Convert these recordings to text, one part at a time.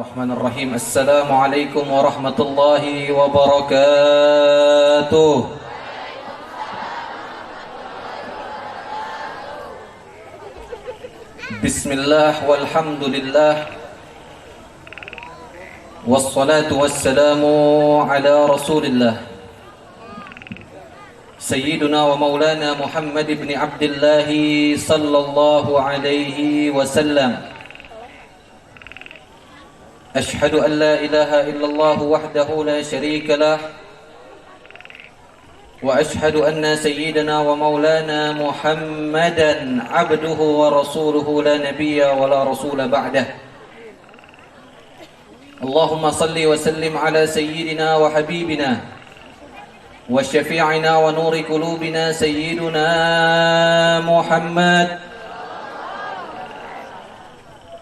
Bismillahirrahmanirrahim. Assalamualaikum warahmatullahi wabarakatuh. Bismillah walhamdulillah. Wassalatu wassalamu ala Rasulillah. Sayyiduna wa maulana Muhammad ibn Abdullah sallallahu alaihi wasallam. أشهد أن لا إله إلا الله وحده لا شريك له وأشهد أن سيدنا ومولانا محمدا عبده ورسوله لا نبي ولا رسول بعده اللهم صل وسلم على سيدنا وحبيبنا وشفيعنا ونور قلوبنا سيدنا محمد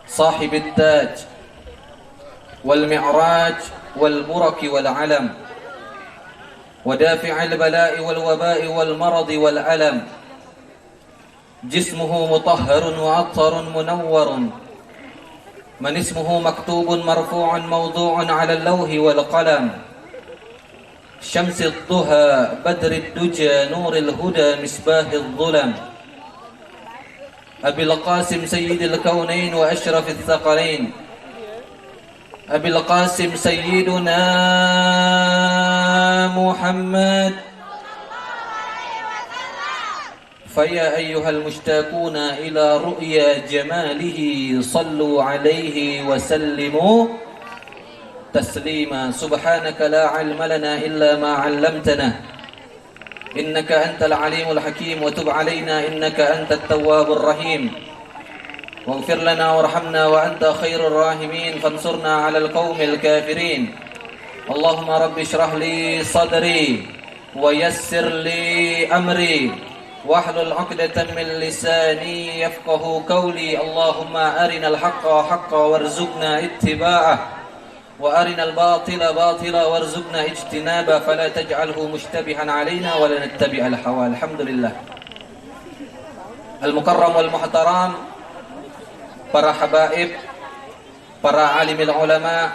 صاحب التاج والمعراج والبرك والعلم ودافع البلاء والوباء والمرض والألم جسمه مطهر وعطر منور من اسمه مكتوب مرفوع موضوع على اللوح والقلم شمس الضحى بدر الدجى نور الهدى مصباح الظلم أبي القاسم سيد الكونين وأشرف الثقلين أبي القاسم سيدنا محمد فيا أيها المشتاقون إلى رؤيا جماله صلوا عليه وسلموا تسليما سبحانك لا علم لنا إلا ما علمتنا إنك أنت العليم الحكيم وتب علينا إنك أنت التواب الرحيم واغفر لنا وارحمنا وأنت خير الراحمين فانصرنا على القوم الكافرين اللهم رب اشرح لي صدري ويسر لي أمري واحلل عقدة من لساني يفقه قولي اللهم أرنا الحق حقا وارزقنا اتباعه وأرنا الباطل باطلا وارزقنا اجتنابه فلا تجعله مشتبها علينا ولا نتبع الهوى الحمد لله المكرم والمحترم para habaib, para alimil ulama,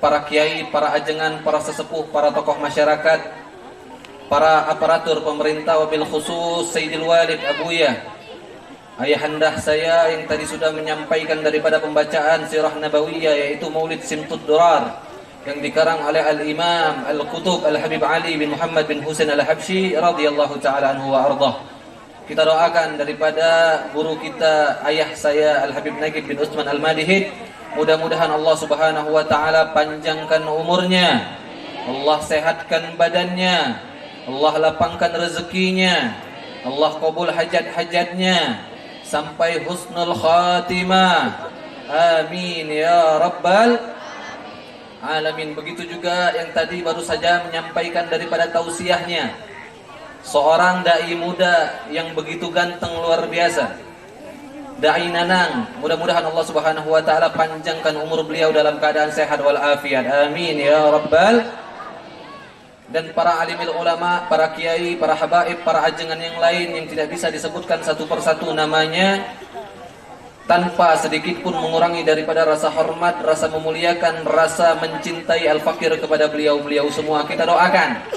para kiai, para ajengan, para sesepuh, para tokoh masyarakat, para aparatur pemerintah, wabil khusus Sayyidil Walid Abuya, ayahanda saya yang tadi sudah menyampaikan daripada pembacaan sirah nabawiyah yaitu Maulid Simtud Durar yang dikarang oleh Al-Imam Al-Qutub Al-Habib Ali bin Muhammad bin Husain Al-Habsyi radhiyallahu ta'ala anhu wa ardah. Kita doakan daripada guru kita, ayah saya Al-Habib Nagib bin Utsman Al-Madihid, mudah-mudahan Allah Subhanahu wa taala panjangkan umurnya, Allah sehatkan badannya, Allah lapangkan rezekinya, Allah kabul hajat-hajatnya sampai husnul khatimah. Amin ya rabbal alamin. Begitu juga yang tadi baru saja menyampaikan daripada tausiahnya, seorang dai muda yang begitu ganteng luar biasa, dai Nanang. Mudah-mudahan Allah Subhanahu wa taala panjangkan umur beliau dalam keadaan sehat wal afiat. Amin ya rabbal. Dan para alimil ulama, para kiai, para habaib, para ajengan yang lain yang tidak bisa disebutkan satu persatu namanya, tanpa sedikit pun mengurangi daripada rasa hormat, rasa memuliakan, rasa mencintai al-fakir kepada beliau-beliau semua. Kita doakan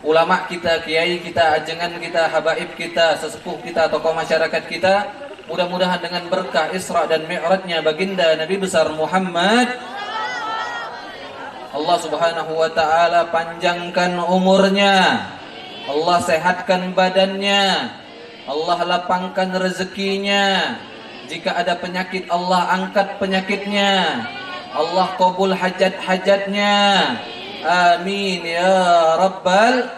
ulama kita, kiai kita, ajengan kita, habaib kita, sesepuh kita, tokoh masyarakat kita, mudah-mudahan dengan berkah Isra dan Mi'rajnya baginda Nabi besar Muhammad, Allah Subhanahu wa taala panjangkan umurnya, Allah sehatkan badannya, Allah lapangkan rezekinya. Jika ada penyakit Allah angkat penyakitnya, Allah kabul hajat-hajatnya. Amin ya rabbal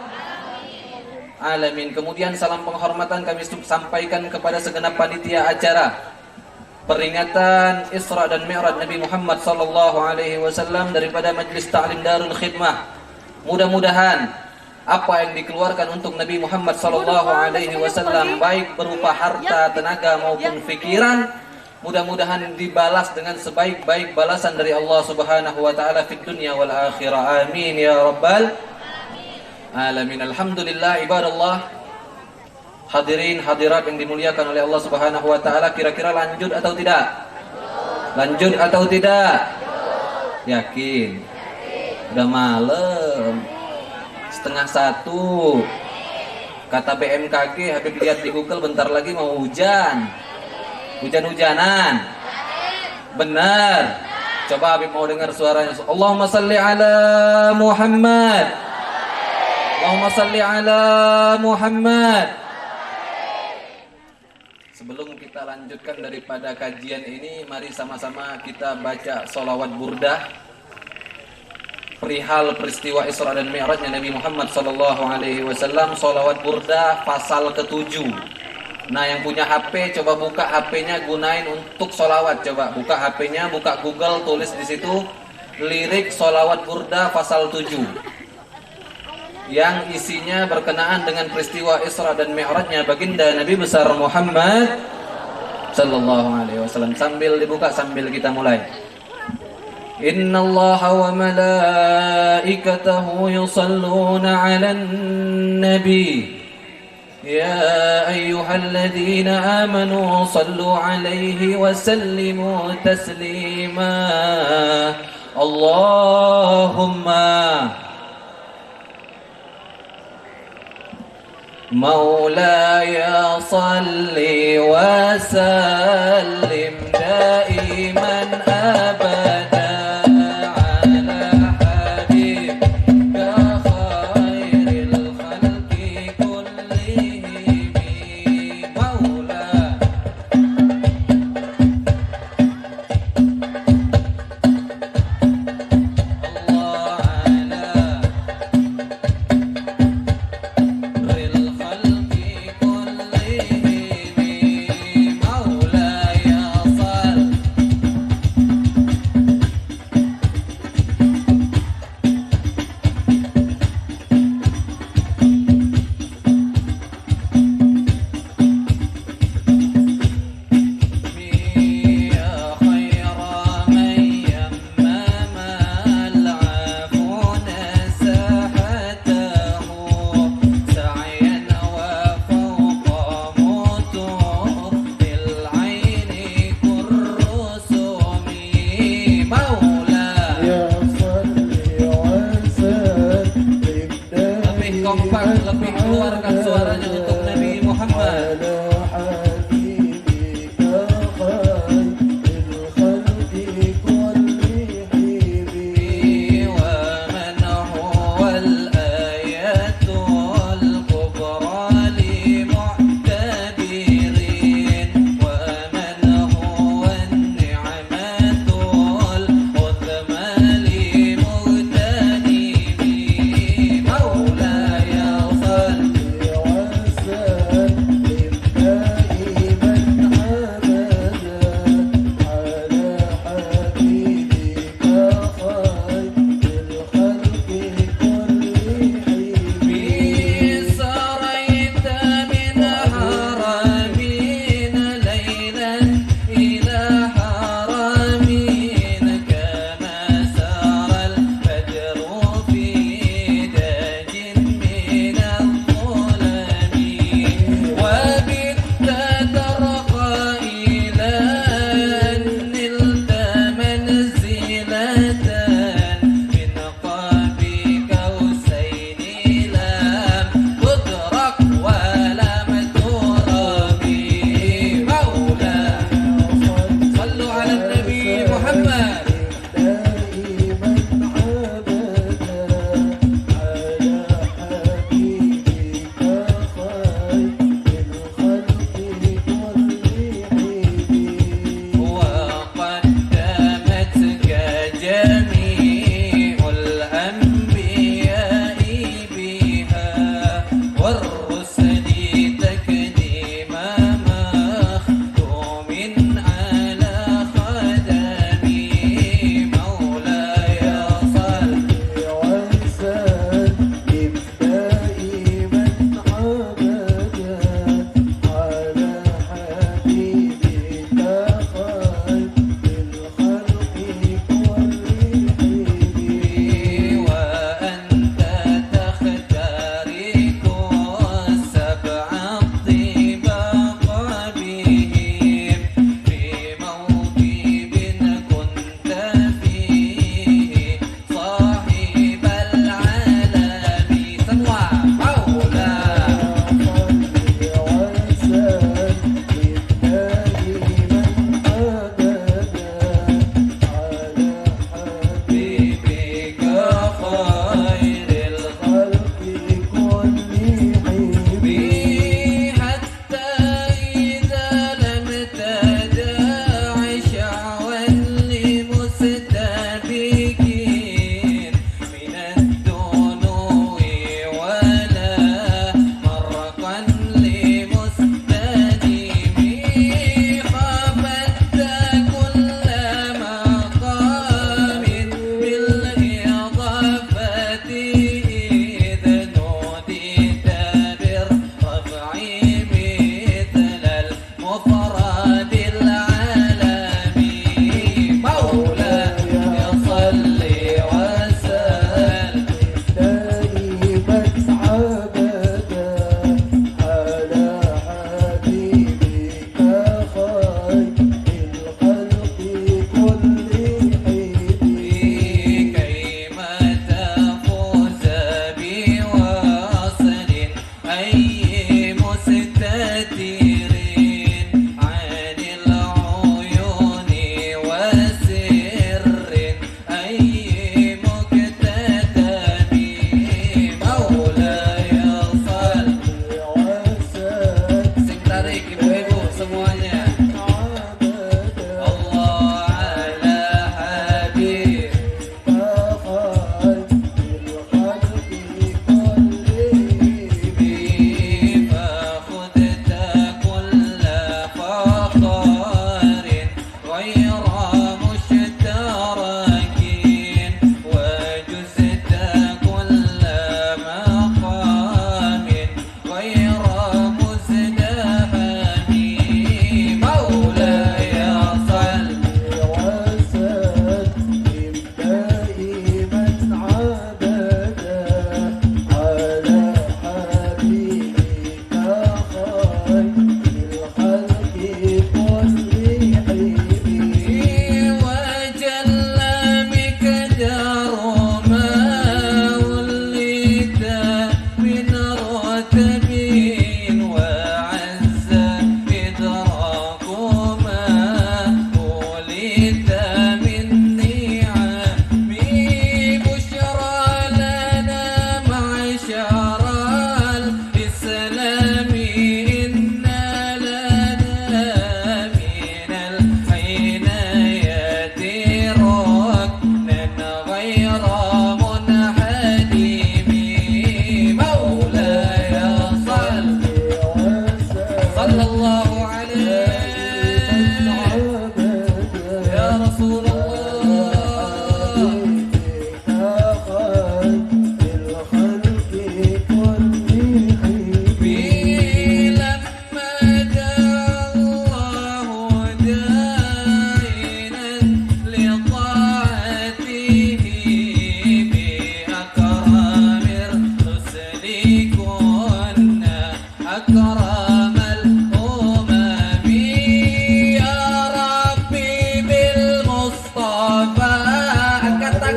alamin. Kemudian salam penghormatan kami sampaikan kepada segenap panitia acara peringatan Isra dan Mi'raj Nabi Muhammad sallallahu alaihi wasallam daripada Majlis Ta'lim Darul Khidmah. Mudah-mudahan apa yang dikeluarkan untuk Nabi Muhammad sallallahu alaihi wasallam baik berupa harta, tenaga maupun pikiran, mudah-mudahan dibalas dengan sebaik-baik balasan dari Allah Subhanahu wa taala fid dunya wal akhirah. Amin ya rabbal alamin. Alhamdulillah ibadallah, hadirin hadirat yang dimuliakan oleh Allah Subhanahu wa taala, kira-kira lanjut atau tidak? Lanjut atau tidak? Yakin? Udah malam, 12:30. Kata BMKG, Habib lihat di Google bentar lagi mau hujan. Hujan-hujanan. Benar. Coba Habib mau dengar suaranya. Allahumma salli ala Muhammad. Allahumma salli ala Muhammad. Sebelum kita lanjutkan daripada kajian ini, mari sama-sama kita baca sholawat burdah perihal peristiwa Isra dan Mi'rajnya Nabi Muhammad sallallahu alaihi wasallam. Sholawat burdah pasal ke-7. Nah, yang punya HP coba buka HP-nya, gunain untuk sholawat. Coba buka HP-nya, buka Google, tulis di situ lirik sholawat burdah pasal 7 yang isinya berkenaan dengan peristiwa Isra dan Mi'rajnya baginda Nabi besar Muhammad sallallahu alaihi wasallam. Sambil dibuka, sambil kita mulai. Inna Allah wa malaikatahu yusalluna 'alan nabi ya ayyuhalladzina amanu sallu 'alaihi wa sallimu taslima. Allahumma Maulaya salli wa sallim daiman abada Maulaya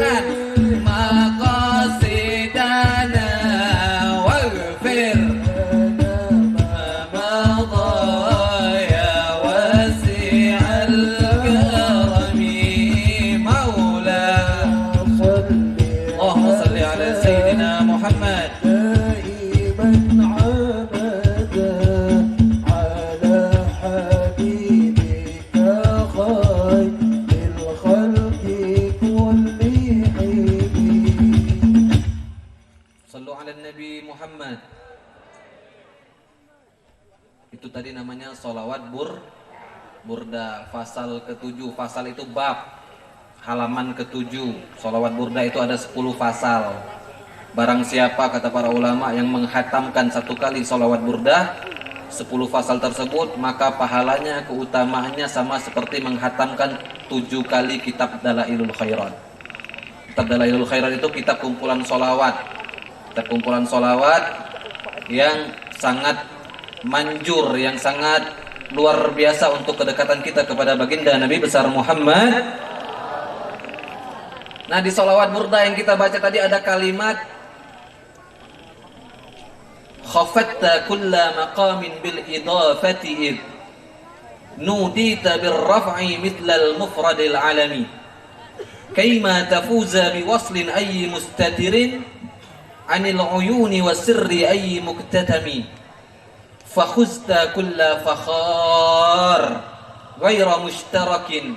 tangan. Maqasidana waghfir ma madha ya wasi'al karami maula. Allahumma salli ala sayyidina Muhammad. Nabi Muhammad. Itu tadi namanya sholawat burda, fasal ke-7. Fasal itu bab, halaman ke-7. Sholawat burda itu ada 10 fasal. Barang siapa, kata para ulama, yang menghatamkan 1 kali sholawat burda 10 fasal tersebut, maka pahalanya, keutamaannya sama seperti menghatamkan 7 kali kitab Dalailul Khairat. Kitab Dalailul Khairat itu kitab kumpulan sholawat. Kita kumpulan sholawat yang sangat manjur, yang sangat luar biasa untuk kedekatan kita kepada baginda Nabi besar Muhammad. Nah, di sholawat burda yang kita baca tadi ada kalimat khafatta kulla maqamin bil idafati id nudita bir raf'i mithla al mufradil alami kayma tafuza bi waslin ayyi mustatirin anil uyuni wa sirri ayyi muktatami fakhuzta kulla fakhar ghaira mushtarakin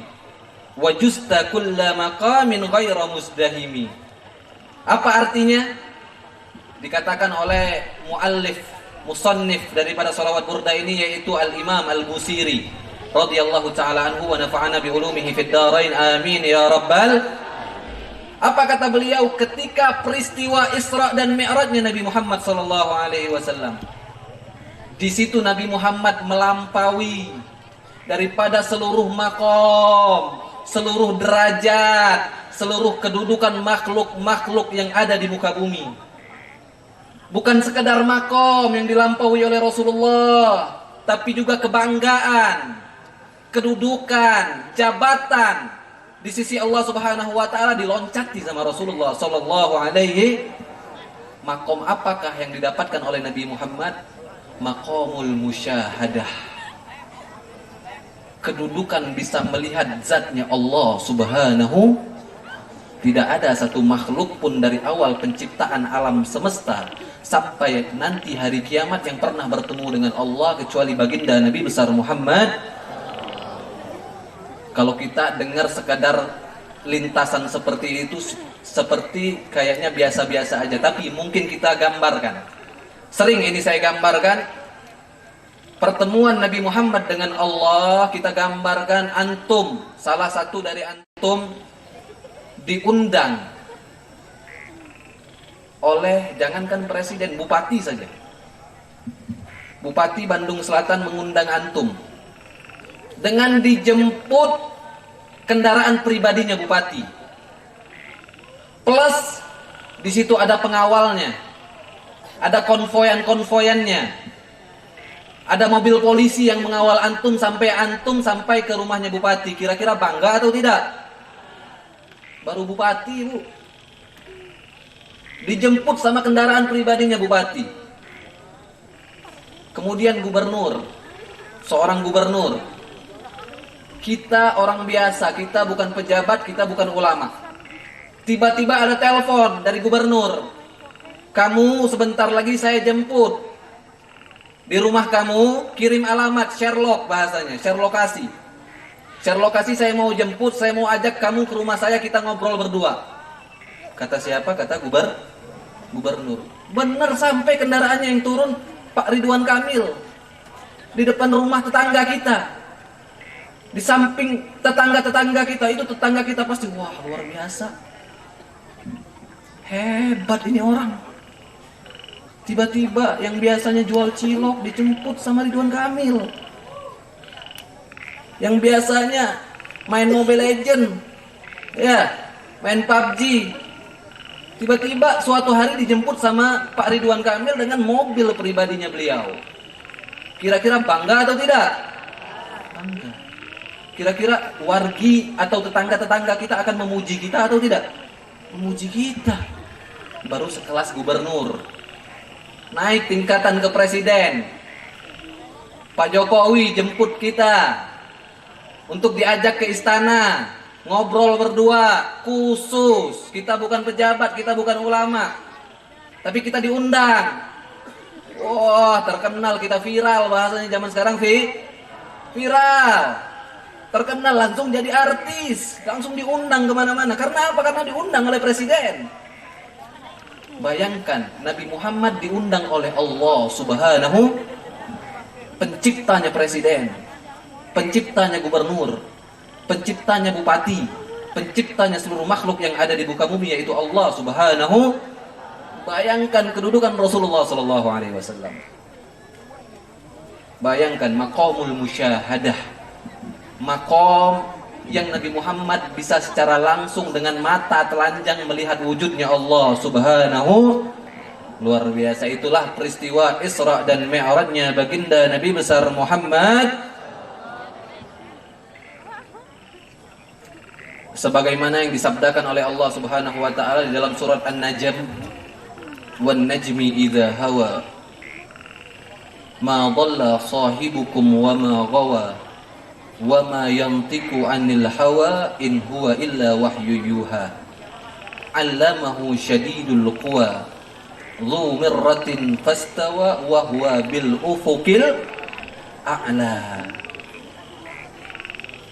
wa justa kulla maqamin ghaira muzdahimi. Apa artinya? Dikatakan oleh muallif, musannif daripada sholawat burda ini, yaitu al-Imam al-Busiri radhiyallahu ta'ala anhu wa nafa'ana bi ulumihi fid dharain amin ya rabbal. Apa kata beliau ketika peristiwa Isra dan Mi'rajnya Nabi Muhammad sallallahu alaihi wasallam? Di situ Nabi Muhammad melampaui daripada seluruh makom, seluruh derajat, seluruh kedudukan makhluk-makhluk yang ada di muka bumi. Bukan sekedar makom yang dilampaui oleh Rasulullah, tapi juga kebanggaan, kedudukan, jabatan di sisi Allah Subhanahu wa taala diloncati sama Rasulullah sallallahu alaihi. Makom apakah yang didapatkan oleh Nabi Muhammad? Maqamul musyahadah. Kedudukan bisa melihat zatnya Allah Subhanahu. Tidak ada satu makhluk pun dari awal penciptaan alam semesta sampai nanti hari kiamat yang pernah bertemu dengan Allah kecuali baginda Nabi besar Muhammad. Kalau kita dengar sekadar lintasan seperti itu, seperti kayaknya biasa-biasa aja, tapi mungkin kita gambarkan. Sering ini saya gambarkan pertemuan Nabi Muhammad dengan Allah, kita gambarkan antum, salah satu dari antum diundang oleh, jangankan presiden, bupati saja. Bupati Bandung Selatan mengundang antum dengan dijemput kendaraan pribadinya bupati, plus di situ ada pengawalnya, ada konvoyan-konvoyannya, ada mobil polisi yang mengawal antum sampai ke rumahnya bupati. Kira-kira bangga atau tidak? Baru bupati, Bu, dijemput sama kendaraan pribadinya bupati. Kemudian gubernur, seorang gubernur. Kita orang biasa, kita bukan pejabat, kita bukan ulama. Tiba-tiba ada telepon dari gubernur. Kamu sebentar lagi saya jemput. Di rumah kamu, kirim alamat, share log bahasanya, share lokasi. Share lokasi, saya mau jemput, saya mau ajak kamu ke rumah saya, kita ngobrol berdua. Kata siapa? Kata gubernur. Bener, sampai kendaraannya yang turun Pak Ridwan Kamil. Di depan rumah tetangga kita. Di samping tetangga-tetangga kita, itu tetangga kita pasti, wah luar biasa, hebat ini orang. Tiba-tiba yang biasanya jual cilok dijemput sama Ridwan Kamil. Yang biasanya main Mobile Legend, ya, main PUBG, tiba-tiba suatu hari dijemput sama Pak Ridwan Kamil dengan mobil pribadinya beliau. Kira-kira bangga atau tidak? Bangga. Kira-kira wargi atau tetangga-tetangga kita akan memuji kita atau tidak? memuji kita. Baru sekelas gubernur, naik tingkatan ke presiden. Pak Jokowi jemput kita untuk diajak ke istana, ngobrol berdua khusus. Kita bukan pejabat, kita bukan ulama, tapi kita diundang. Wah, terkenal, kita viral, bahasanya zaman sekarang viral. Terkenal, langsung jadi artis, langsung diundang kemana-mana. Karena apa? Karena diundang oleh presiden. Bayangkan, Nabi Muhammad diundang oleh Allah Subhanahu, penciptanya presiden, penciptanya gubernur, penciptanya bupati, penciptanya seluruh makhluk yang ada di muka bumi, yaitu Allah Subhanahu. Bayangkan kedudukan Rasulullah Sallallahu Alaihi Wasallam. Bayangkan maqamul musyahadah, maqam yang Nabi Muhammad bisa secara langsung dengan mata telanjang melihat wujudnya Allah Subhanahu. Luar biasa. Itulah peristiwa Isra dan Mi'rajnya baginda Nabi besar Muhammad, sebagaimana yang disabdakan oleh Allah Subhanahu wa taala di dalam surat An-Najm, "Wan najmi idza hawa ma dhalla sahibukum wa ma ghawa wa ma yantiqu 'anil hawa in huwa illa wahyu yuha 'allamahu syadidul quwa dzu mirratin fastawa wa huwa bil ufuqil a'la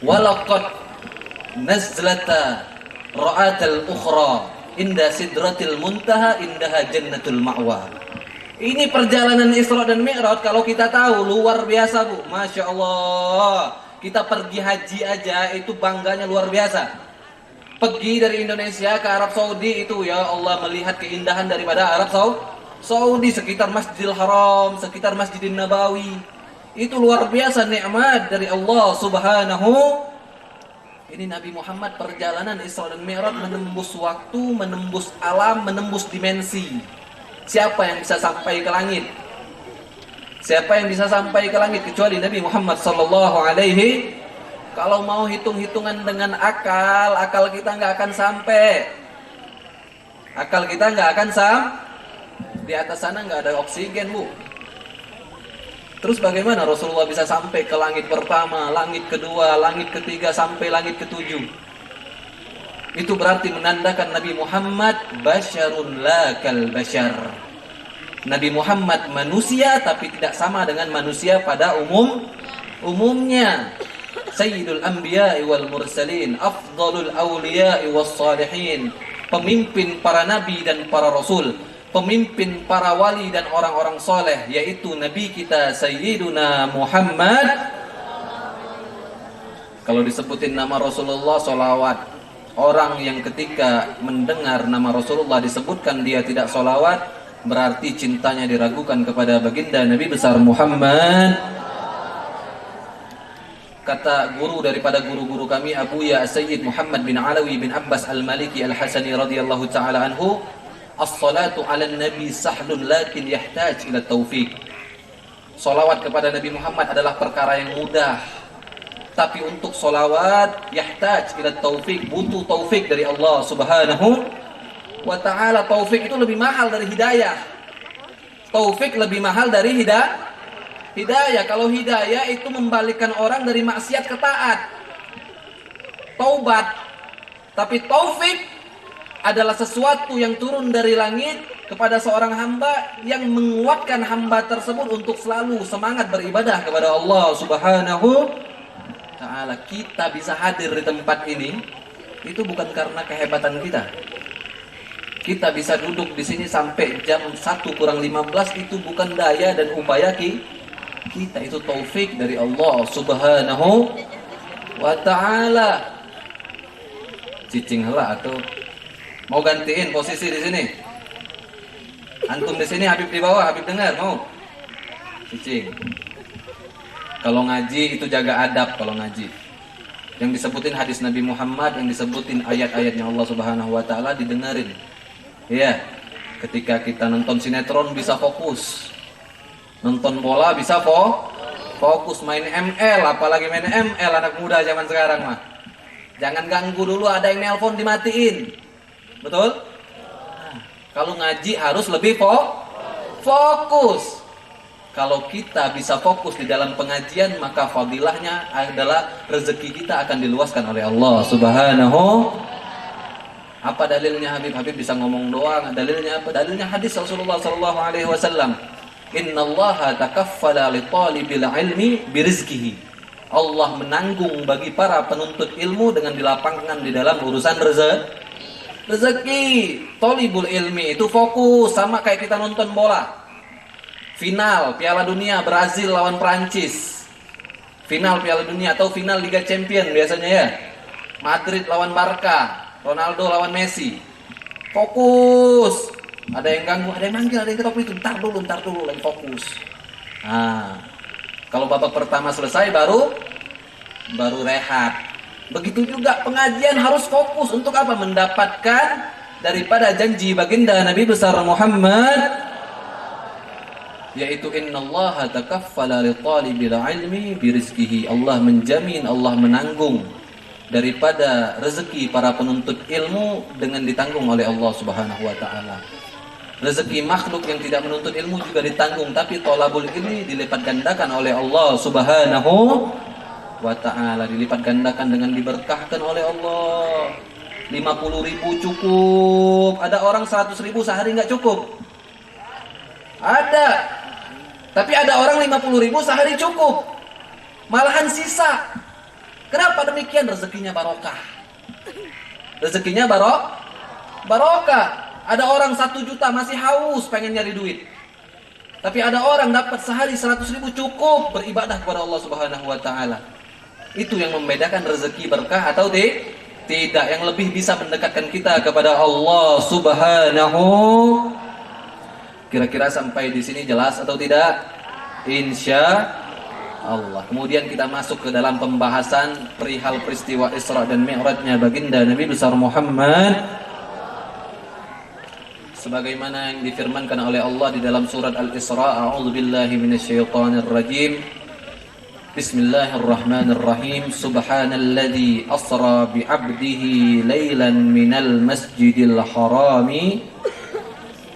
walaqad nazlata ra'atal ukhra inda sidratil muntaha indaha jannatul ma'wa." Ini perjalanan Isra dan Mi'raj, kalau kita tahu, luar biasa, Bu. Masya Allah. Kita pergi haji aja itu bangganya luar biasa. Pergi dari Indonesia ke Arab Saudi itu, ya Allah, melihat keindahan daripada Arab Saudi, sekitar Masjidil Haram, sekitar Masjidin Nabawi. Itu luar biasa nikmat dari Allah Subhanahu. Ini Nabi Muhammad perjalanan Isra dan Mi'raj, menembus waktu, menembus alam, menembus dimensi. Siapa yang bisa sampai ke langit? Siapa yang bisa sampai ke langit kecuali Nabi Muhammad sallallahu alaihi. Kalau mau hitung-hitungan dengan akal kita nggak akan sampai. Akal kita nggak akan di atas sana nggak ada oksigen, Bu. Terus bagaimana Rasulullah bisa sampai ke langit pertama, langit kedua, langit ketiga, sampai langit ketujuh? Itu berarti menandakan Nabi Muhammad basyarun la kal basyar. Nabi Muhammad manusia tapi tidak sama dengan manusia pada umumnya. Sayyidul anbiya'i wal mursalin, afdalul awliya'i was salihin. Pemimpin para nabi dan para rasul, pemimpin para wali dan orang-orang soleh, yaitu Nabi kita Sayyiduna Muhammad. Kalau disebutin nama Rasulullah, sholawat. Orang yang ketika mendengar nama Rasulullah disebutkan dia tidak sholawat, berarti cintanya diragukan kepada baginda Nabi besar Muhammad. Kata guru daripada guru-guru kami, Abu Ya Sayyid Muhammad bin Alawi bin Abbas Al-Maliki Al-Hasani radhiyallahu ta'ala anhu, "As-salatu ala nabi sahlun lakin yahtaj ila taufiq." Salawat kepada Nabi Muhammad adalah perkara yang mudah, tapi untuk salawat yahtaj ila taufik, butuh taufik dari Allah Subhanahu wa ta'ala. Taufik itu lebih mahal dari hidayah. Taufik lebih mahal dari hidayah. Kalau hidayah itu membalikkan orang dari maksiat ke taat, taubat. Tapi taufik adalah sesuatu yang turun dari langit kepada seorang hamba yang menguatkan hamba tersebut untuk selalu semangat beribadah kepada Allah Subhanahu ta'ala. Kita bisa hadir di tempat ini itu bukan karena kehebatan kita. Kita bisa duduk di sini sampai jam 1:15 itu bukan daya dan upaya kita, itu taufik dari Allah Subhanahu wa ta'ala. Cicing heula atau mau gantiin posisi di sini? Antum di sini, Habib di bawah, Habib dengar mau? Cicing. Kalau ngaji itu jaga adab. Kalau ngaji yang disebutin hadis Nabi Muhammad, yang disebutin ayat-ayatnya Allah Subhanahu wa ta'ala didengarin. Ya, ketika kita nonton sinetron bisa fokus, nonton bola bisa fokus, main ML, apalagi main ML anak muda zaman sekarang mah. Jangan ganggu dulu, ada yang nelpon dimatiin. Betul? Kalau ngaji harus lebih fokus. Kalau kita bisa fokus di dalam pengajian, maka fadilahnya adalah rezeki kita akan diluaskan oleh Allah Subhanahu. Apa dalilnya Habib? Habib bisa ngomong doang. Dalilnya apa? Dalilnya hadis Rasulullah sallallahu alaihi wasallam. Innallaha takaffala li talibil ilmi birizqihi. Allah menanggung bagi para penuntut ilmu dengan dilapangkan di dalam urusan rezeki. Talibul ilmi itu fokus, sama kayak kita nonton bola. Final Piala Dunia Brazil lawan Prancis. Final Piala Dunia atau final Liga Champion biasanya ya. Madrid lawan Barca, Ronaldo lawan Messi. Fokus. Ada yang ganggu, ada yang manggil, ada yang ketok itu. Ntar dulu lagi fokus. Nah, kalau babak pertama selesai baru rehat. Begitu juga pengajian harus fokus untuk apa? Mendapatkan daripada janji baginda Nabi besar Muhammad, yaitu innallaha takaffala li talibil ilmi birizqihi. Allah menjamin, Allah menanggung daripada rezeki para penuntut ilmu dengan ditanggung oleh Allah Subhanahu wa taala. Rezeki makhluk yang tidak menuntut ilmu juga ditanggung, tapi thalabul ilmi dilipat gandakan oleh Allah Subhanahu wa taala, dilipat gandakan dengan diberkahkan oleh Allah. 50.000 cukup. Ada orang 100.000 sehari nggak cukup. Ada. Tapi ada orang 50.000 sehari cukup. Malahan sisa. Kenapa demikian? Rezekinya barokah. Rezekinya barokah. Ada orang 1 juta masih haus pengen nyari duit. Tapi ada orang dapat sehari 100.000 cukup beribadah kepada Allah Subhanahu wa taala. Itu yang membedakan rezeki berkah atau tidak, yang lebih bisa mendekatkan kita kepada Allah Subhanahu. Kira-kira sampai di sini jelas atau tidak? Insya Allah. Kemudian kita masuk ke dalam pembahasan perihal peristiwa Isra dan Mi'rajnya baginda Nabi besar Muhammad, sebagaimana yang difirmankan oleh Allah di dalam surat Al-Isra. A'udzubillahi minasyaitonir rajim. Bismillahirrahmanirrahim. Subhanalladzi asra bi'abdihi lailan minal masjidil harami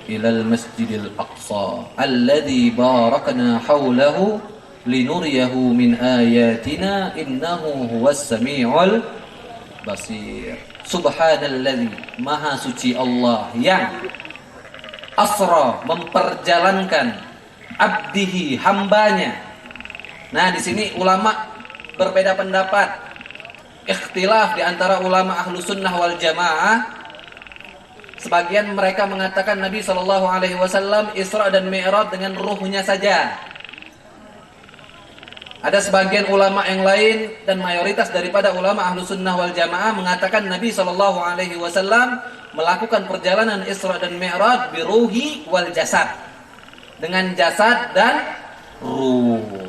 ilal masjidil aqsa alladzi barakna haulahu linuriyahu min ayatina innahu huwas samiul basir. Subhanalladzi, maha suci Allah yang asra, memperjalankan, abdihi, hambanya. Nah, di sini ulama berbeda pendapat, ikhtilaf di antara ulama ahlu sunnah wal jamaah. Sebagian mereka mengatakan Nabi SAW Isra dan Mi'raj dengan ruhnya saja. Ada sebagian ulama yang lain dan mayoritas daripada ulama ahlu sunnah wal jamaah mengatakan Nabi SAW melakukan perjalanan Isra dan Mi'raj biruhi wal jasad, dengan jasad dan ruh.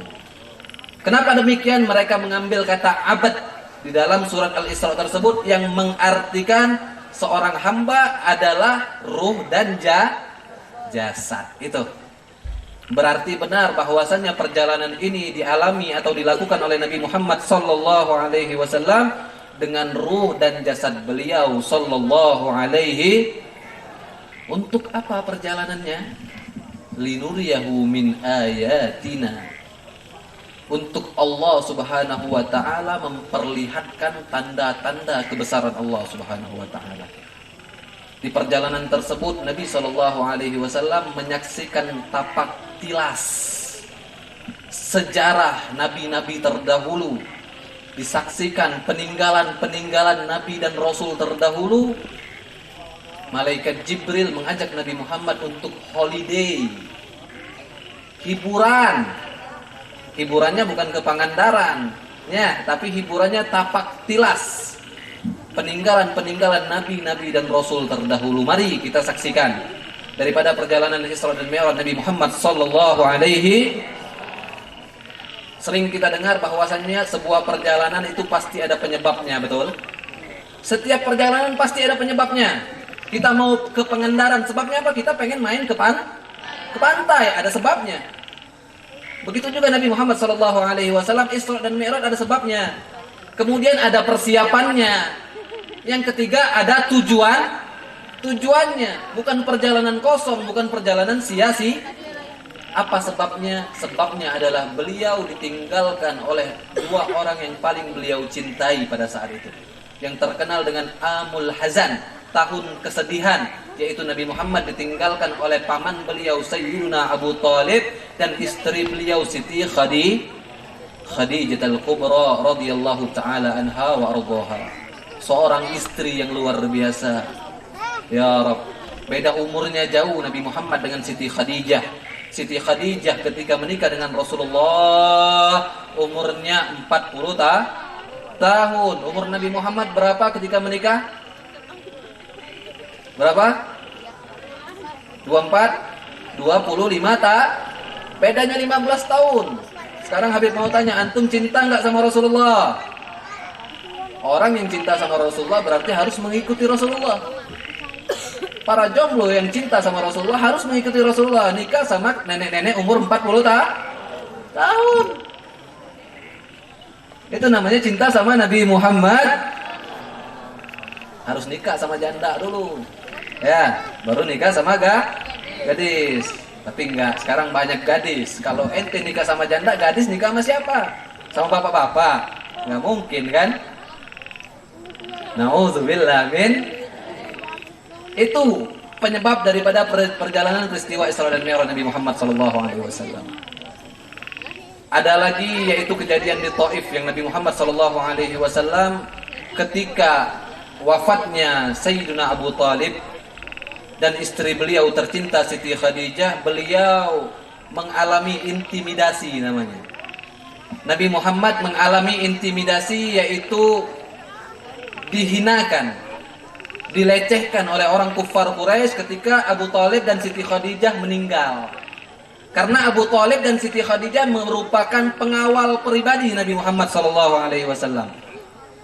Kenapa demikian? Mereka mengambil kata abad di dalam surat Al-Isra tersebut yang mengartikan seorang hamba adalah ruh dan jasad. Itu berarti benar bahwasannya perjalanan ini dialami atau dilakukan oleh Nabi Muhammad sallallahu alaihi wasallam dengan ruh dan jasad beliau sallallahu alaihi. Untuk apa perjalanannya? Linuriyahu min ayatina. Untuk Allah Subhanahu wa taala memperlihatkan tanda-tanda kebesaran Allah Subhanahu wa taala. Di perjalanan tersebut Nabi sallallahu alaihi wasallam menyaksikan tapak tilas sejarah nabi-nabi terdahulu, disaksikan peninggalan-peninggalan nabi dan rasul terdahulu. Malaikat Jibril mengajak Nabi Muhammad untuk holiday, hiburan. Hiburannya bukan ke Pangandaran, ya, tapi hiburannya tapak tilas peninggalan-peninggalan nabi-nabi dan rasul terdahulu. Mari kita saksikan daripada perjalanan Isra dan Mi'raj Nabi Muhammad sallallahu alaihi. Sering kita dengar bahwasannya sebuah perjalanan itu pasti ada penyebabnya, betul? Setiap perjalanan pasti ada penyebabnya. Kita mau ke Pangandaran, sebabnya apa? Kita pengen main ke pantai, ada sebabnya. Begitu juga Nabi Muhammad SAW Isra dan Mi'raj ada sebabnya. Kemudian ada persiapannya. Yang ketiga ada Tujuannya bukan perjalanan kosong, bukan perjalanan sia-sia. Apa sebabnya? Sebabnya adalah beliau ditinggalkan oleh dua orang yang paling beliau cintai pada saat itu, yang terkenal dengan Amul Hazan, tahun kesedihan, yaitu Nabi Muhammad ditinggalkan oleh paman beliau Sayyiduna Abu Talib dan istri beliau Siti Khadijah al-Kubra radhiyallahu taala anha wa ardhaha. Seorang istri yang luar biasa. Ya Rabb, beda umurnya jauh Nabi Muhammad dengan Siti Khadijah. Siti Khadijah ketika menikah dengan Rasulullah umurnya 40 tahun. Umur Nabi Muhammad berapa ketika menikah? Berapa? 24? 25 tak? Bedanya 15 tahun. Sekarang Habib mau tanya, antum cinta nggak sama Rasulullah? Orang yang cinta sama Rasulullah berarti harus mengikuti Rasulullah. Para jomblo yang cinta sama Rasulullah harus mengikuti Rasulullah. Nikah sama nenek-nenek umur 40 tahun. Itu namanya cinta sama Nabi Muhammad. Harus nikah sama janda dulu. Ya, baru nikah sama gadis. Tapi enggak, sekarang banyak gadis. Kalau ente nikah sama janda, gadis nikah sama siapa? Sama bapak-bapak. Enggak mungkin kan? Nauzubillah min. Itu penyebab daripada perjalanan peristiwa Isra dan Mi'raj Nabi Muhammad SAW. Ada lagi yaitu kejadian di Taif yang Nabi Muhammad SAW ketika wafatnya Sayyiduna Abu Talib dan istri beliau tercinta Siti Khadijah, beliau mengalami intimidasi namanya. Nabi Muhammad mengalami intimidasi, yaitu dihinakan, dilecehkan oleh orang kufar Quraisy ketika Abu Talib dan Siti Khadijah meninggal. Karena Abu Talib dan Siti Khadijah merupakan pengawal pribadi Nabi Muhammad SAW.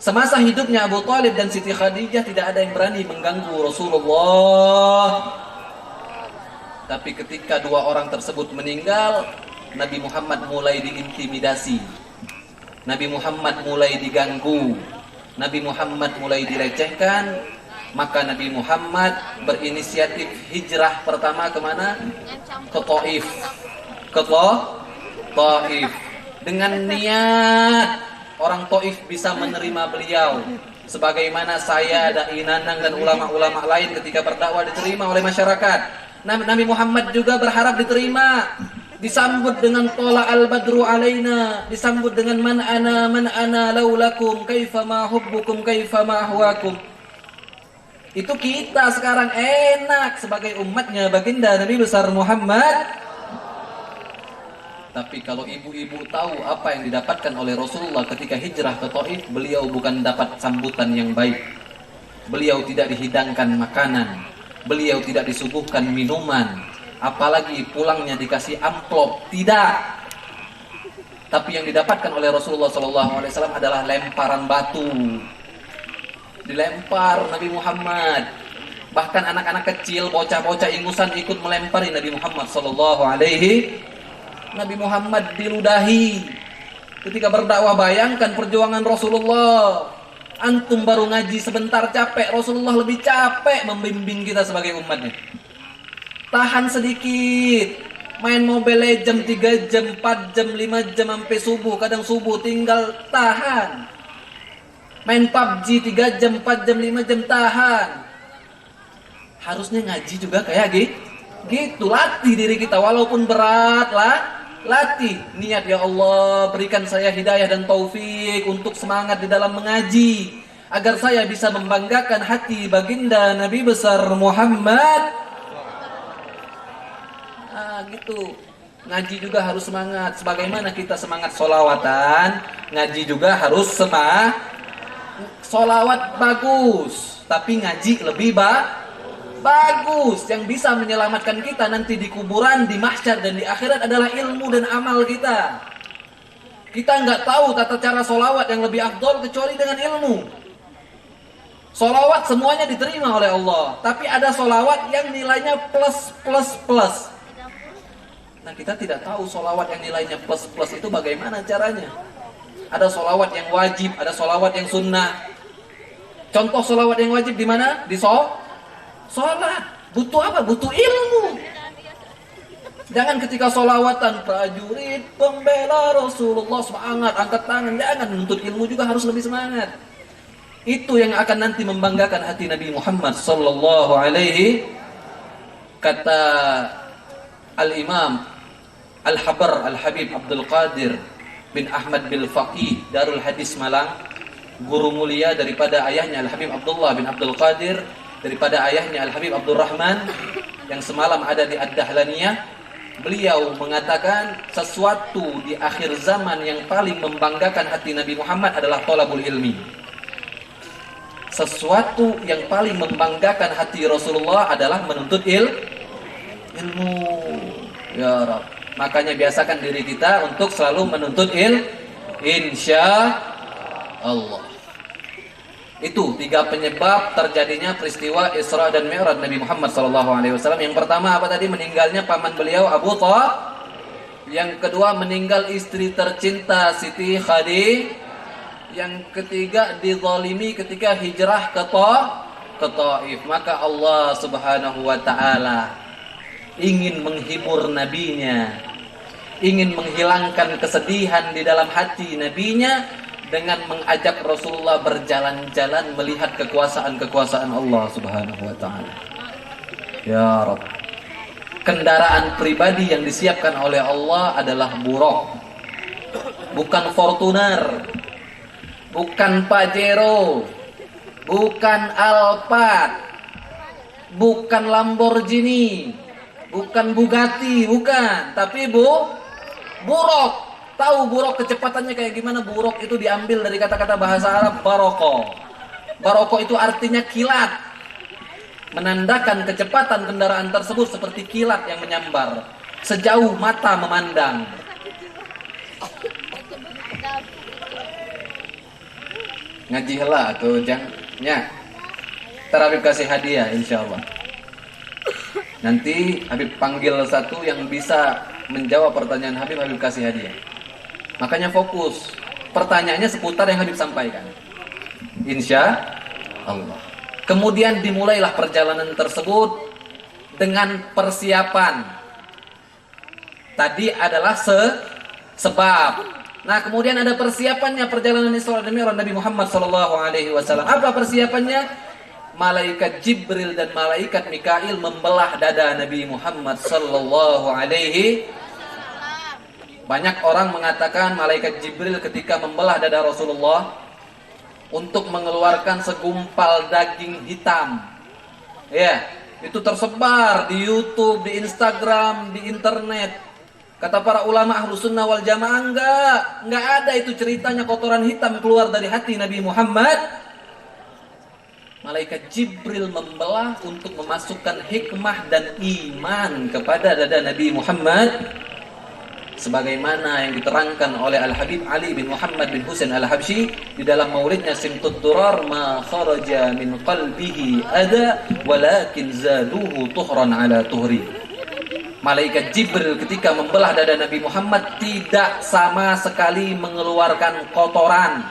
Semasa hidupnya Abu Talib dan Siti Khadijah tidak ada yang berani mengganggu Rasulullah. Tapi ketika dua orang tersebut meninggal, Nabi Muhammad mulai diintimidasi. Nabi Muhammad mulai diganggu. Nabi Muhammad mulai dilecehkan. Maka Nabi Muhammad berinisiatif hijrah pertama kemana? Ke Taif. Ke Taif. Dengan niat orang Taif bisa menerima beliau. Sebagaimana saya, Dai Nanang dan ulama-ulama lain ketika berdakwah diterima oleh masyarakat. Nabi Muhammad juga berharap diterima. Disambut dengan tola al-badru alaina, disambut dengan man ana laulakum kaifa ma hubbukum kaifa ma ahwakum. Itu kita sekarang enak sebagai umatnya baginda Nabi besar Muhammad. Tapi kalau ibu-ibu tahu apa yang didapatkan oleh Rasulullah ketika hijrah ke Taif, beliau bukan dapat sambutan yang baik. Beliau tidak dihidangkan makanan, beliau tidak disuguhkan minuman, apalagi pulangnya dikasih amplop, tidak. Tapi yang didapatkan oleh Rasulullah SAW adalah lemparan batu. Dilempar Nabi Muhammad. Bahkan anak-anak kecil, bocah-bocah ingusan ikut melempari Nabi Muhammad SAW. Nabi Muhammad diludahi ketika berdakwah. Bayangkan perjuangan Rasulullah. Antum baru ngaji sebentar capek, Rasulullah lebih capek membimbing kita sebagai umatnya. Tahan sedikit. Main Mobile Legends 3 jam, 4 jam, 5 jam sampai subuh. Kadang subuh tinggal tahan. Main PUBG 3 jam, 4 jam, 5 jam, tahan. Harusnya ngaji juga kayak gitu. Latih diri kita walaupun berat lah. Latih niat, ya Allah berikan saya hidayah dan taufik untuk semangat di dalam mengaji, agar saya bisa membanggakan hati baginda Nabi besar Muhammad. Gitu. Ngaji juga harus semangat. Sebagaimana kita semangat solawatan, ngaji juga harus semangat. Solawat bagus, tapi ngaji lebih bagus. Yang bisa menyelamatkan kita nanti di kuburan, di mahsyar dan di akhirat adalah ilmu dan amal kita. Kita nggak tahu tata cara solawat yang lebih afdol kecuali dengan ilmu. Solawat semuanya diterima oleh Allah, tapi ada solawat yang nilainya plus. Nah, kita tidak tahu solawat yang nilainya plus itu bagaimana caranya. Ada solawat yang wajib, ada solawat yang sunnah. Contoh solawat yang wajib di mana? Di Sholat. Butuh apa? Butuh ilmu. Jangan ketika sholawatan prajurit pembela Rasulullah semangat angkat tangan, jangan. Menuntut ilmu juga harus lebih semangat. Itu yang akan nanti membanggakan hati Nabi Muhammad sallallahu alaihi. Kata Al-Imam Al-Habar Al-Habib Abdul Qadir bin Ahmad bil Faqih Darul Hadis Malang, guru mulia daripada ayahnya Al-Habib Abdullah bin Abdul Qadir, daripada ayahnya Al-Habib Abdul Rahman yang semalam ada di Ad-Dahlaniyah. Beliau mengatakan sesuatu di akhir zaman yang paling membanggakan hati Nabi Muhammad adalah thalabul ilmi. Sesuatu yang paling membanggakan hati Rasulullah adalah menuntut ilmu. Ya Rabb. Makanya biasakan diri kita untuk selalu menuntut insya Allah. Itu 3 penyebab terjadinya peristiwa Isra dan Mi'raj Nabi Muhammad SAW. Yang pertama apa tadi? Meninggalnya paman beliau Abu Thalib. Yang kedua meninggal istri tercinta Siti Khadijah. Yang ketiga dizalimi ketika hijrah ke Taif. Maka Allah Subhanahu wa taala ingin menghibur nabinya, ingin menghilangkan kesedihan di dalam hati nabinya dengan mengajak Rasulullah berjalan-jalan melihat kekuasaan-kekuasaan Allah Subhanahu wa taala. Ya Rabb. Kendaraan pribadi yang disiapkan oleh Allah adalah Buraq. Bukan Fortuner, bukan Pajero, bukan Alphard, bukan Lamborghini, bukan Bugatti, bukan. Tapi Buraq. Tahu Buraq kecepatannya kayak gimana? Buraq itu diambil dari kata-kata bahasa Arab baroko. Baroko itu artinya kilat, menandakan kecepatan kendaraan tersebut seperti kilat yang menyambar sejauh mata memandang. Ngaji heula tuh jangnya. Ntar Habib kasih hadiah insyaallah. Nanti Habib panggil satu yang bisa menjawab pertanyaan Habib kasih hadiah. Makanya fokus. Pertanyaannya seputar yang Habib sampaikan. Insya Allah. Kemudian dimulailah perjalanan tersebut dengan persiapan. Tadi adalah sebab. Nah, kemudian ada persiapannya perjalanan Isra dan Mi'raj Nabi Muhammad SAW. Apa persiapannya? Malaikat Jibril dan malaikat Mikail membelah dada Nabi Muhammad SAW. Banyak orang mengatakan malaikat Jibril ketika membelah dada Rasulullah untuk mengeluarkan segumpal daging hitam. Ya, itu tersebar di YouTube, di Instagram, di internet. Kata para ulama Ahlus Sunnah wal Jamaah, enggak ada itu ceritanya kotoran hitam keluar dari hati Nabi Muhammad. Malaikat Jibril membelah untuk memasukkan hikmah dan iman kepada dada Nabi Muhammad, sebagaimana yang diterangkan oleh Al-Habib Ali bin Muhammad bin Husain Al-Habsyi di dalam maulidnya Simtud Durar, ma kharaja min qalbihi ada walakin zaduhu tuhran ala tuhri. Malaikat Jibril ketika membelah dada Nabi Muhammad tidak sama sekali mengeluarkan kotoran,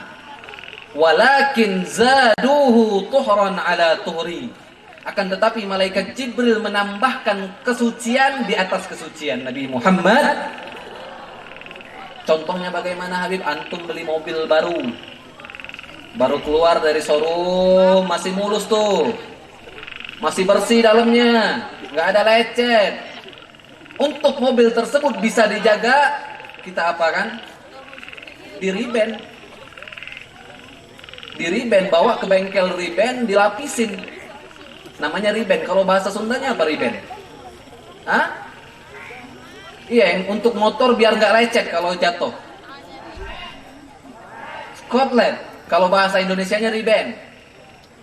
walakin zaduhu tuhran ala tuhri. Akan tetapi malaikat Jibril menambahkan kesucian di atas kesucian Nabi Muhammad. Contohnya bagaimana Habib? Antum beli mobil baru keluar dari showroom, masih mulus tuh, masih bersih dalamnya, nggak ada lecet. Untuk mobil tersebut bisa dijaga, kita apakan? Di riben, bawa ke bengkel riben, dilapisin. Namanya riben. Kalau bahasa Sundanya apa riben? Hah? Iya, yang untuk motor biar nggak lecet kalau jatuh. Skotlet. Kalau bahasa Indonesianya riben.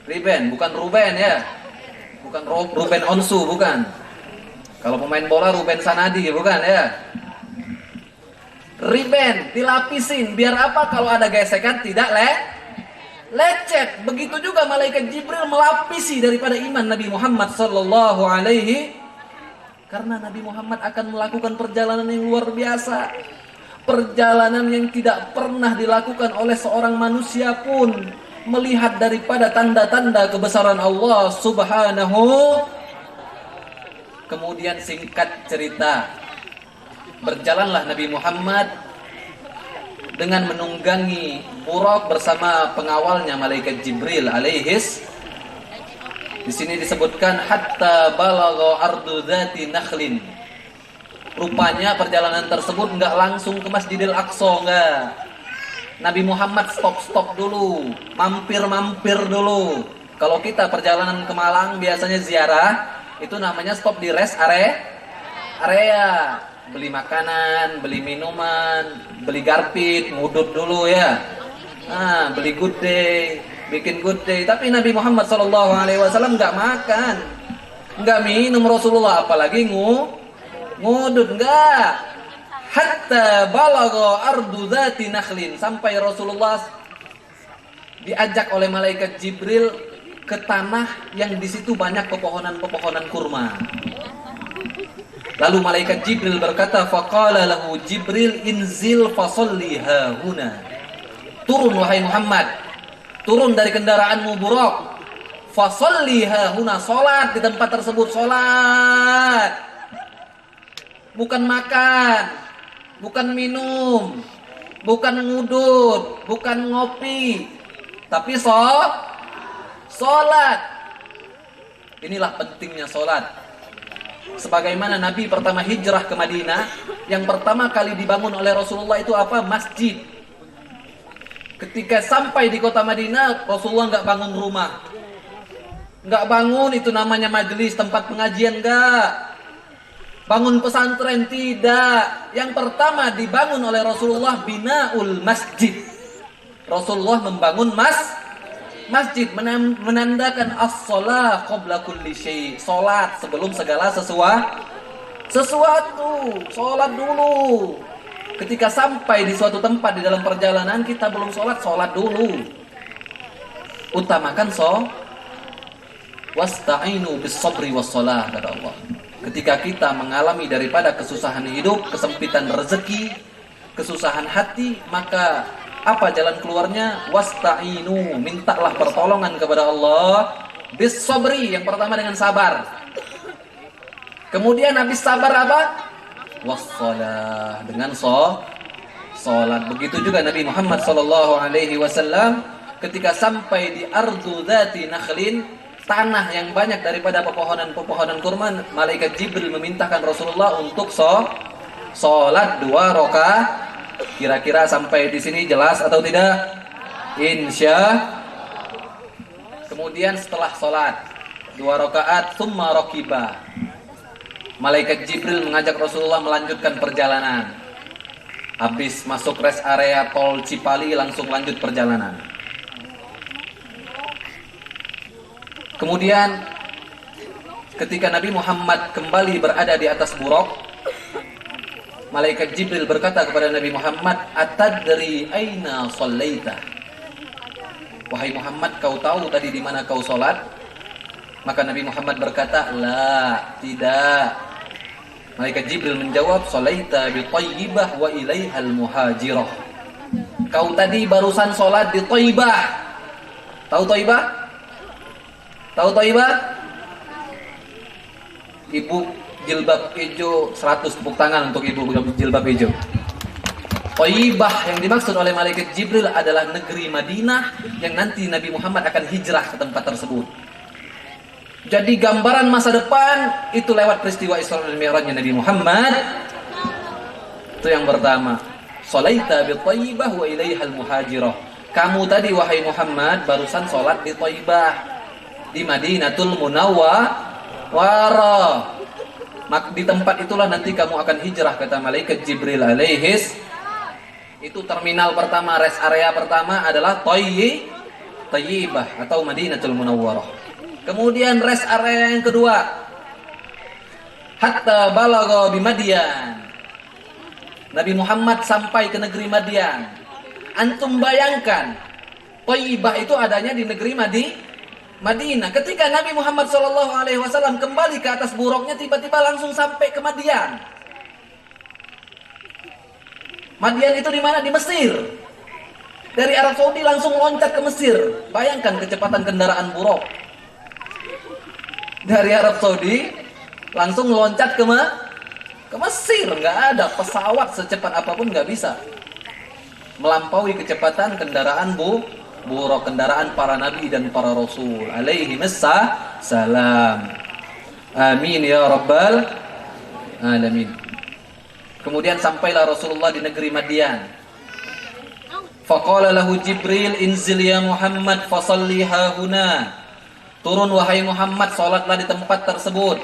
Riben, bukan Ruben ya. Bukan Ruben Onsu, bukan. Kalau pemain bola Ruben Sanadi, bukan ya. Riben, dilapisin. Biar apa? Kalau ada gesekan tidak lecet. Begitu juga malaikat Jibril melapisi daripada iman Nabi Muhammad sallallahu alaihi. Karena Nabi Muhammad akan melakukan perjalanan yang luar biasa. Perjalanan yang tidak pernah dilakukan oleh seorang manusia pun. melihat daripada tanda-tanda kebesaran Allah Subhanahu. Kemudian singkat cerita, berjalanlah Nabi Muhammad dengan menunggangi Buraq bersama pengawalnya malaikat Jibril alaihis. Di sini disebutkan hatta balagha ardu dzati nakhlin. Rupanya perjalanan tersebut enggak langsung ke Masjidil Aqsa, enggak. Nabi Muhammad stop dulu, mampir dulu. Kalau kita perjalanan ke Malang biasanya ziarah, itu namanya stop di rest area. Beli makanan, beli minuman, beli garpit, ngudut dulu ya. Nah, beli good day, bikin good day. Tapi Nabi Muhammad SAW nggak makan, nggak minum Rasulullah, apalagi ngudut, nggak. Hatta balagha ardu dzati nakhlin, sampai Rasulullah diajak oleh malaikat Jibril ke tanah yang di situ banyak pepohonan kurma. Lalu malaikat Jibril berkata, faqala lahu Jibril inzil fasalli hahuna. Turun wahai Muhammad, turun dari kendaraanmu Buraq. Fasalli hahuna, salat di tempat tersebut, salat. Bukan makan, bukan minum, bukan ngudut, bukan ngopi, tapi salat. Inilah pentingnya salat. Sebagaimana Nabi pertama hijrah ke Madinah, yang pertama kali dibangun oleh Rasulullah itu apa? Masjid. Ketika sampai di kota Madinah, Rasulullah nggak bangun rumah, nggak bangun itu namanya majelis tempat pengajian, nggak bangun pesantren, tidak. Yang pertama dibangun oleh Rasulullah binaul masjid. Rasulullah membangun masjid, menandakan as-shalah qabla kulli syai'. Salat sebelum segala sesuatu. Salat dulu. Ketika sampai di suatu tempat di dalam perjalanan kita belum salat dulu. Utamakan wasta'inu bis-sabri was-shalah, kata Allah. Ketika kita mengalami daripada kesusahan hidup, kesempitan rezeki, kesusahan hati, maka apa jalan keluarnya? Wasta'inu, mintalah pertolongan kepada Allah bis-sabri, yang pertama dengan sabar. Kemudian habis sabar apa? Was-shalah, dengan salat. Begitu juga Nabi Muhammad SAW ketika sampai di ardu dzati nakhlin, tanah yang banyak daripada pepohonan kurma, malaikat Jibril memintakan Rasulullah untuk salat 2 rakaat. Kira-kira sampai di sini jelas atau tidak? Kemudian setelah salat 2 rakaat, tsumma raqiba, malaikat Jibril mengajak Rasulullah melanjutkan perjalanan. Habis masuk rest area tol Cipali, langsung lanjut perjalanan. Kemudian ketika Nabi Muhammad kembali berada di atas Buraq, malaikat Jibril berkata kepada Nabi Muhammad, atadri aina shallaita? Wahai Muhammad, kau tahu tadi di mana kau salat? Maka Nabi Muhammad berkata, la, tidak. Malaikat Jibril menjawab, shallaita bi Thayyibah wa ilaihal muhajirah. Kau tadi barusan salat di Thayyibah. Tahu Thayyibah? Tahu Thayyibah? Ibu jilbab hijau 100 tepuk tangan untuk ibu jilbab hijau. Thayyibah yang dimaksud oleh malaikat Jibril adalah negeri Madinah yang nanti Nabi Muhammad akan hijrah ke tempat tersebut. Jadi gambaran masa depan itu lewat peristiwa Isra dan Mi'rajnya Nabi Muhammad. Itu yang pertama. Shalaita bi Thayyibah wa ilaihal muhajirah. Kamu tadi wahai Muhammad barusan salat di Thayyibah, di Madinatul Munawwarah. Di tempat itulah nanti kamu akan hijrah, kata malaikat Jibril alaihis. Itu terminal pertama, rest area pertama adalah Thayyibah atau Madinatul Munawwarah. Kemudian rest area yang kedua, hatta balagha bi Madyan. Nabi Muhammad sampai ke negeri Madyan. Antum bayangkan, Thayyibah itu adanya di negeri Madinah. Ketika Nabi Muhammad SAW kembali ke atas buruknya, tiba-tiba langsung sampai ke Madyan. Madyan itu di mana? Di Mesir. Dari Arab Saudi langsung loncat ke Mesir. Bayangkan kecepatan kendaraan buruk. Dari Arab Saudi langsung loncat ke Mesir. Nggak ada pesawat secepat apapun, nggak bisa melampaui kecepatan kendaraan buruk, kendaraan para nabi dan para rasul alaihi salam. Amin ya rabbal alamin. Kemudian sampailah Rasulullah di negeri Madian. Faqala lahu Jibril, inzil ya Muhammad fasalli hahuna. Turun wahai Muhammad, salatlah di tempat tersebut.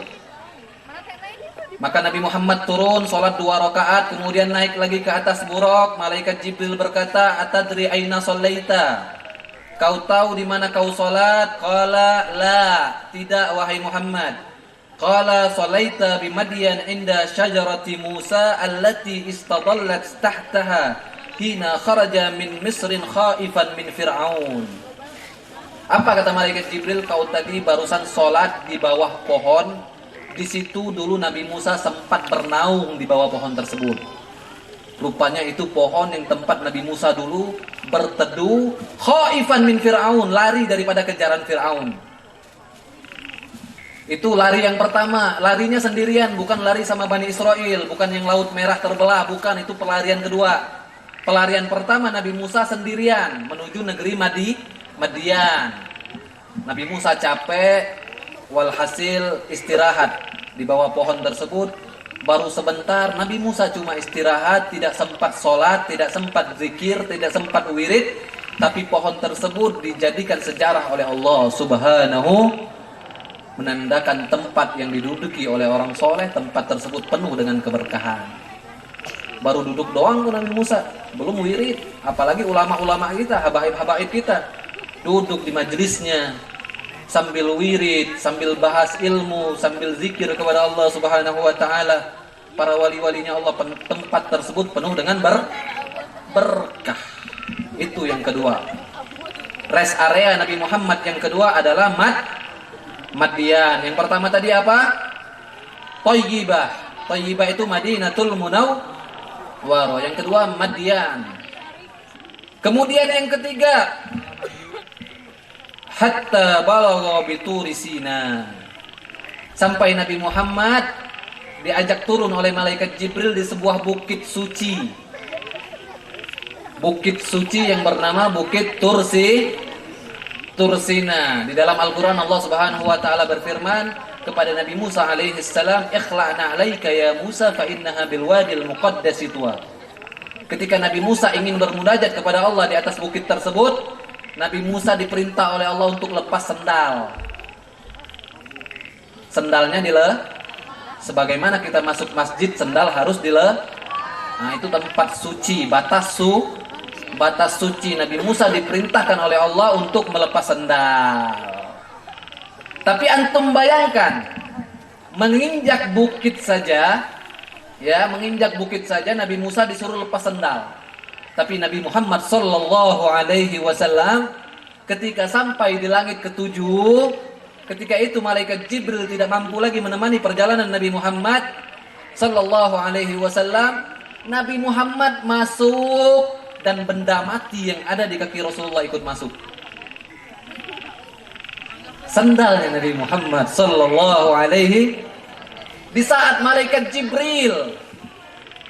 Maka Nabi Muhammad turun, salat 2 rakaat, kemudian naik lagi ke atas buruk. Malaikat Jibril berkata, atadri aina sallaita? Kau tahu di mana kau salat? Qala la, tidak wahai Muhammad. Qala sallaita bi Madyan inda syajarati Musa allati istadallat tahtaha hina kharaja min Misrin khaifan min Fir'aun. Apa kata malaikat Jibril? Kau tadi barusan salat di bawah pohon. Di situ dulu Nabi Musa sempat bernaung di bawah pohon tersebut. Rupanya itu pohon yang tempat Nabi Musa dulu berteduh, khaifan min Fir'aun, lari daripada kejaran Fir'aun. Itu lari yang pertama, larinya sendirian, bukan lari sama Bani Israel, bukan yang Laut Merah terbelah, bukan, itu pelarian kedua. Pelarian pertama Nabi Musa sendirian menuju negeri Madian. Nabi Musa capek, walhasil istirahat di bawah pohon tersebut. Baru sebentar Nabi Musa cuma istirahat, tidak sempat sholat, tidak sempat zikir, tidak sempat wirid. Tapi pohon tersebut dijadikan sejarah oleh Allah Subhanahu, menandakan tempat yang diduduki oleh orang soleh. Tempat tersebut penuh dengan keberkahan. Baru duduk doang tuh Nabi Musa, belum wirid. Apalagi ulama-ulama kita, habaib-habaib kita, duduk di majelisnya sambil wirid, sambil bahas ilmu, sambil zikir kepada Allah Subhanahu wa taala. Para wali-walinya Allah, tempat tersebut penuh dengan berkah. Itu yang kedua. Rest area Nabi Muhammad yang kedua adalah Madian. Yang pertama tadi apa? Thayyibah. Thayyibah itu Madinatul Munawwarah. Yang kedua Madian. Kemudian yang ketiga, hatta balagha bituri Sina. Sampai Nabi Muhammad diajak turun oleh malaikat Jibril di sebuah bukit suci. Bukit suci yang bernama Bukit Tursina. Di dalam Al-Qur'an Allah Subhanahu wa taala berfirman kepada Nabi Musa alaihi salam, "Ikhla'na 'alaika ya Musa fa innaha bil wadil muqaddas tuwa." Ketika Nabi Musa ingin bermunajat kepada Allah di atas bukit tersebut, Nabi Musa diperintah oleh Allah untuk lepas sendal. Sendalnya sebagaimana kita masuk masjid, sendal harus Nah, itu tempat suci, batas suci. Nabi Musa diperintahkan oleh Allah untuk melepas sendal. Tapi antum bayangkan, menginjak bukit saja Nabi Musa disuruh lepas sendal. Tapi Nabi Muhammad sallallahu alaihi wasallam ketika sampai di langit ketujuh, ketika itu malaikat Jibril tidak mampu lagi menemani perjalanan Nabi Muhammad sallallahu alaihi wasallam. Nabi Muhammad masuk dan benda mati yang ada di kaki Rasulullah ikut masuk. Sendalnya Nabi Muhammad sallallahu alaihi. Di saat malaikat Jibril,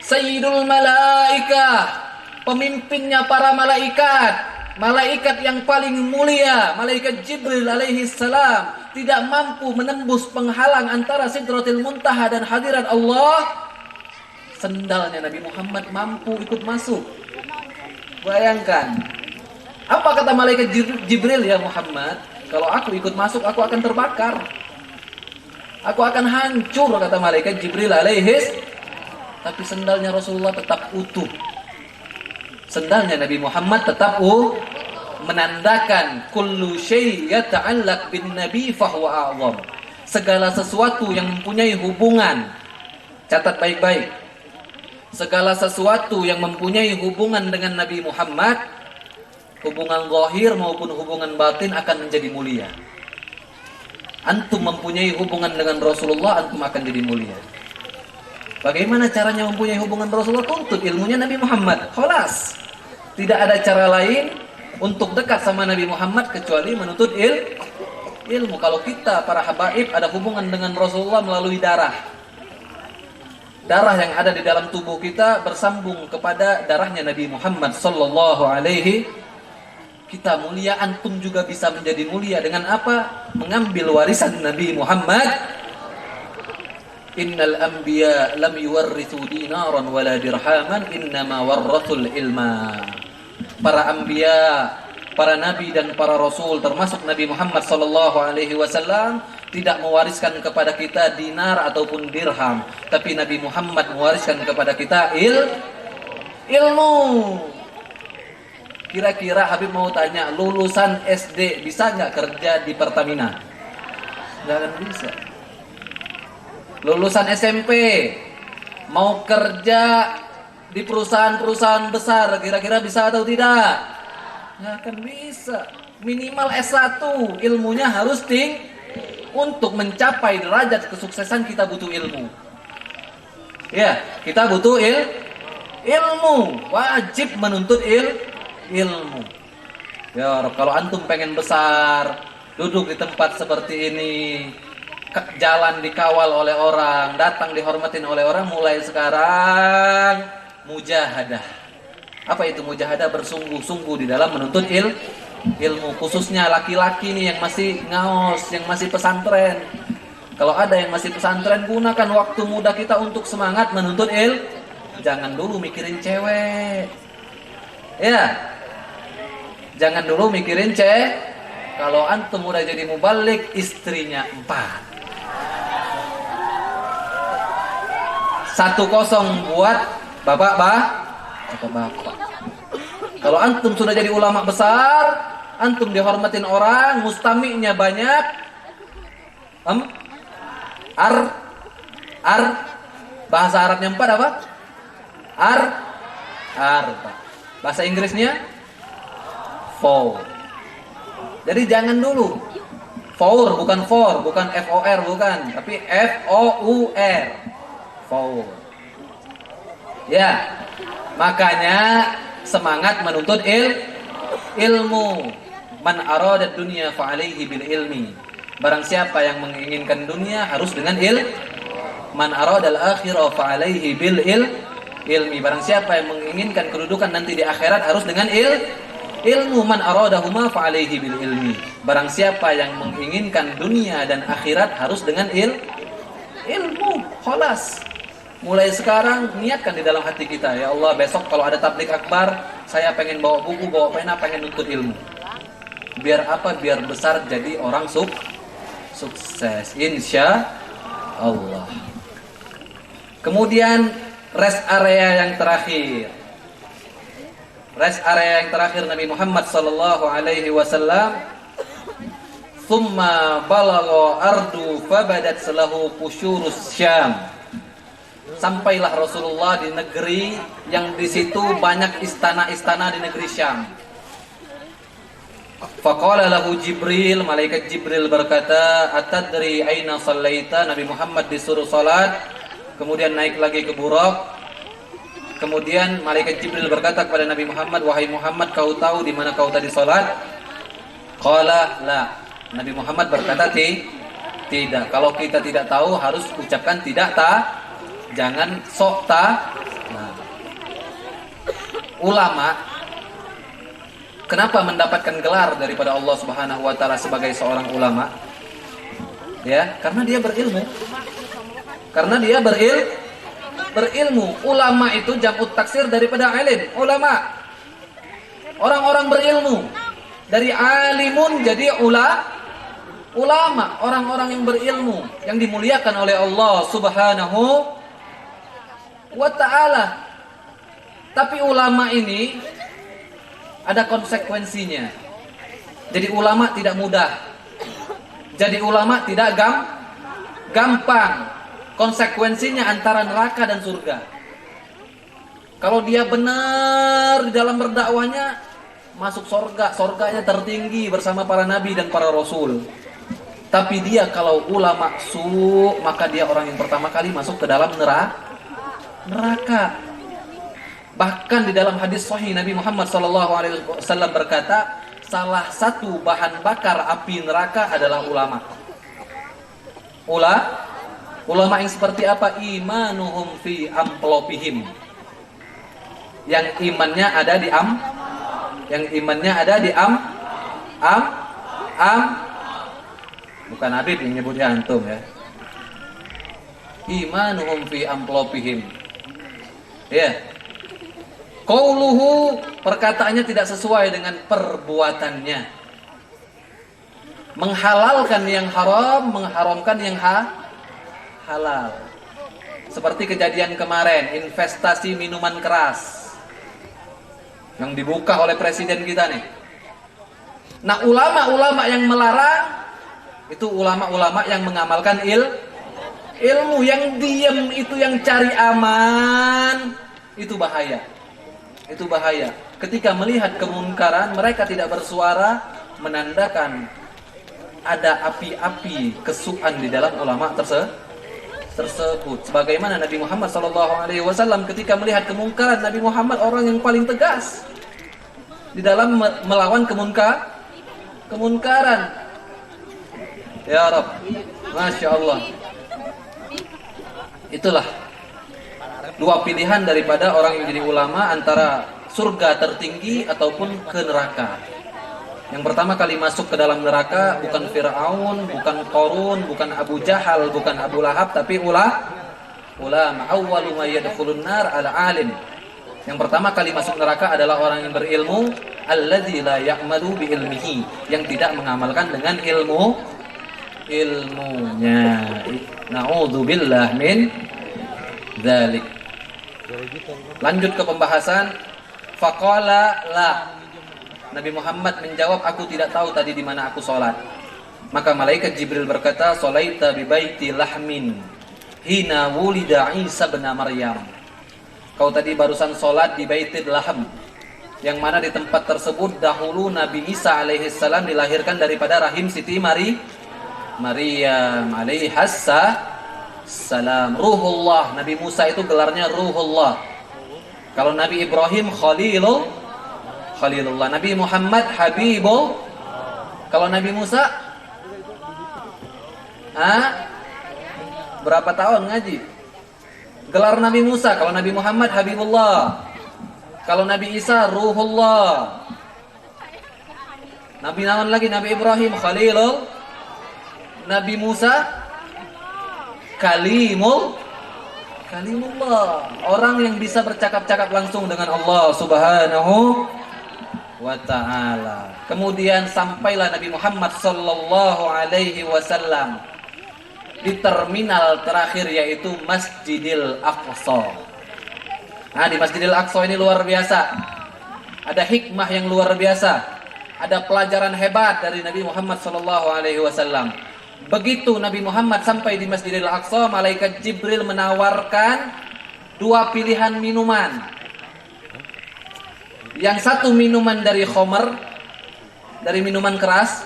Sayyidul Malaikah, pemimpinnya para malaikat yang paling mulia, malaikat Jibril alaihi salam, tidak mampu menembus penghalang antara Sidratil Muntaha dan hadirat Allah, sendalnya Nabi Muhammad mampu ikut masuk. Bayangkan, apa kata malaikat Jibril? Ya Muhammad, kalau aku ikut masuk aku akan terbakar, aku akan hancur, kata malaikat Jibril alaihi. Tapi sendalnya Rasulullah tetap utuh. Sendalnya Nabi Muhammad tetap menandakan kullu syai' yata'allaq bin nabi fahuwa a'zam. Segala sesuatu yang mempunyai hubungan, catat baik-baik, segala sesuatu yang mempunyai hubungan dengan Nabi Muhammad, hubungan zahir maupun hubungan batin, akan menjadi mulia. Antum mempunyai hubungan dengan Rasulullah, antum akan jadi mulia. Bagaimana caranya mempunyai hubungan Rasulullah? Tuntut ilmunya Nabi Muhammad. Khalas. Tidak ada cara lain untuk dekat sama Nabi Muhammad kecuali menuntut ilmu. Kalau kita para habaib ada hubungan dengan Rasulullah melalui darah. Darah yang ada di dalam tubuh kita bersambung kepada darahnya Nabi Muhammad sallallahu alaihi. Kita mulia, antum juga bisa menjadi mulia dengan apa? Mengambil warisan Nabi Muhammad. Innal anbiya lam yuwarrithu dinaran wala dirhaman, innama warrathul ilma. Para anbiya, para nabi dan para rasul termasuk Nabi Muhammad sallallahu alaihi wasallam tidak mewariskan kepada kita dinar ataupun dirham, tapi Nabi Muhammad mewariskan kepada kita ilmu. Kira-kira Habib mau tanya, lulusan SD bisa nggak kerja di Pertamina? Nggak akan bisa. Lulusan SMP mau kerja di perusahaan-perusahaan besar, kira-kira bisa atau tidak? Nggak akan bisa. Minimal S1, ilmunya harus tinggi. Untuk mencapai derajat kesuksesan kita butuh ilmu. Ya, kita butuh ilmu. Wajib menuntut ilmu. Ya, kalau antum pengen besar, duduk di tempat seperti ini, jalan dikawal oleh orang, datang dihormatin oleh orang, mulai sekarang mujahadah. Apa itu mujahadah? Bersungguh-sungguh di dalam menuntut ilmu, khususnya laki-laki nih yang masih ngaos, yang masih pesantren. Kalau ada yang masih pesantren, gunakan waktu muda kita untuk semangat menuntut Jangan dulu mikirin cewek. Ya. Jangan dulu mikirin cewek. Kalau antum udah jadi mubalik, istrinya 4. 1-0 buat bapak-bapak. Kalau antum sudah jadi ulama besar, antum dihormatin orang, mustami'nya banyak. Bahasa Arabnya 4 apa? Bahasa Inggrisnya 4. Jadi jangan dulu. Bukan FOR, bukan, tapi FOUR. 4. Ya. Makanya semangat menuntut ilmu. Man arada dunya fa alaihi bil ilmi. Barang siapa yang menginginkan dunia harus dengan Man arada al akhirah fa alaihi bil ilmi. Barang siapa yang menginginkan kedudukan nanti di akhirat harus dengan ilmu. Man aradahuma fa alaihi bil ilmi. Barang siapa yang menginginkan dunia dan akhirat harus dengan ilmu. Khalas. Mulai sekarang niatkan di dalam hati kita, ya Allah, besok kalau ada tablik akbar, saya pengen bawa buku, bawa pena, pengen nuntut ilmu. Biar apa? Biar besar jadi orang sukses, insya Allah. Kemudian rest area yang terakhir. Rest area yang terakhir Nabi Muhammad sallallahu alaihi wasallam. Thumma balagha ardu fabadat lahu qusyurus Syam. Sampailah Rasulullah di negeri yang di situ banyak istana-istana di negeri Syam. Faqala lahu Jibril, malaikat Jibril berkata, "Atadri aina shallaita?" Nabi Muhammad disuruh salat, kemudian naik lagi ke Buraq. Kemudian malaikat Jibril berkata kepada Nabi Muhammad, "Wahai Muhammad, kau tahu di mana kau tadi salat?" Qala la. Nabi Muhammad berkata, "Tidak. Kalau kita tidak tahu harus ucapkan tidak jangan sok Ulama kenapa mendapatkan gelar daripada Allah Subhanahu wa taala sebagai seorang ulama? Ya, karena dia berilmu. Berilmu. Ulama itu jam'ut taksir daripada alim. Ulama. Orang-orang berilmu. Dari alimun jadi ulama, orang-orang yang berilmu yang dimuliakan oleh Allah Subhanahu wa ta'ala. Tapi ulama ini ada konsekuensinya. Jadi ulama tidak mudah. Jadi ulama tidak gampang. Konsekuensinya antara neraka dan surga. Kalau dia benar di dalam berdakwahnya, masuk surga, surganya tertinggi bersama para nabi dan para rasul. Tapi dia kalau ulama maka dia orang yang pertama kali masuk ke dalam neraka. Bahkan di dalam hadis sahih Nabi Muhammad SAW berkata, salah satu bahan bakar api neraka adalah ulama. Ulama yang seperti apa? Imanuhum fi amplopihim. Yang imannya ada di bukan Habib yang nyebutnya antum ya. Imanuhum fi amplopihim. Ya. Qauluhu, perkataannya tidak sesuai dengan perbuatannya. Menghalalkan yang haram, mengharamkan yang halal. Seperti kejadian kemarin, investasi minuman keras yang dibuka oleh presiden kita nih. Nah, ulama-ulama yang melarang itu ulama-ulama yang mengamalkan ilmu. Yang diam itu, yang cari aman, itu bahaya. Itu bahaya. Ketika melihat kemunkaran, mereka tidak bersuara, menandakan ada api-api kesukaan di dalam ulama tersebut. Sebagaimana Nabi Muhammad SAW ketika melihat kemungkaran, Nabi Muhammad orang yang paling tegas di dalam melawan kemunkaran. Ya Rabb, Masya Allah. Itulah dua pilihan daripada orang yang jadi ulama, antara surga tertinggi ataupun ke neraka. Yang pertama kali masuk ke dalam neraka bukan Fir'aun, bukan Qarun, bukan Abu Jahal, bukan Abu Lahab, tapi ulama. Awwalu ma yadkhulun nar al-alim. Yang pertama kali masuk neraka adalah orang yang berilmu, alladzi la ya'malu bi ilmihi, yang tidak mengamalkan dengan ilmunya. Na'udzubillah min dzalik. Lanjut ke pembahasan. Faqala la. Nabi Muhammad menjawab, aku tidak tahu tadi di mana aku sholat. Maka malaikat Jibril berkata, sholaita bi baiti lahmin hina wulida Isa bin Maryam. Kau tadi barusan sholat di Baitul Lahm, yang mana di tempat tersebut dahulu Nabi Isa alaihissalam dilahirkan daripada rahim Siti Maryam alaihassalam. Ruhullah. Nabi Musa itu gelarnya Ruhullah. Kalau Nabi Ibrahim Khalilullah. Nabi Muhammad Habibullah. Kalau Nabi Musa berapa tahun ngaji? Gelar Nabi Musa. Kalau Nabi Muhammad Habibullah. Kalau Nabi Isa Ruhullah. Nabi naon lagi? Nabi Ibrahim Khalilullah. Nabi Musa Kalimullah. Orang yang bisa bercakap-cakap langsung dengan Allah Subhanahu wa ta'ala. Kemudian sampailah Nabi Muhammad sallallahu alaihi wasallam di terminal terakhir, yaitu Masjidil Aqsa. Nah, di Masjidil Aqsa ini luar biasa. Ada hikmah yang luar biasa. Ada pelajaran hebat dari Nabi Muhammad sallallahu alaihi wasallam. Begitu Nabi Muhammad sampai di Masjidil Aqsa, malaikat Jibril menawarkan dua pilihan minuman. Yang satu minuman dari khamr, dari minuman keras.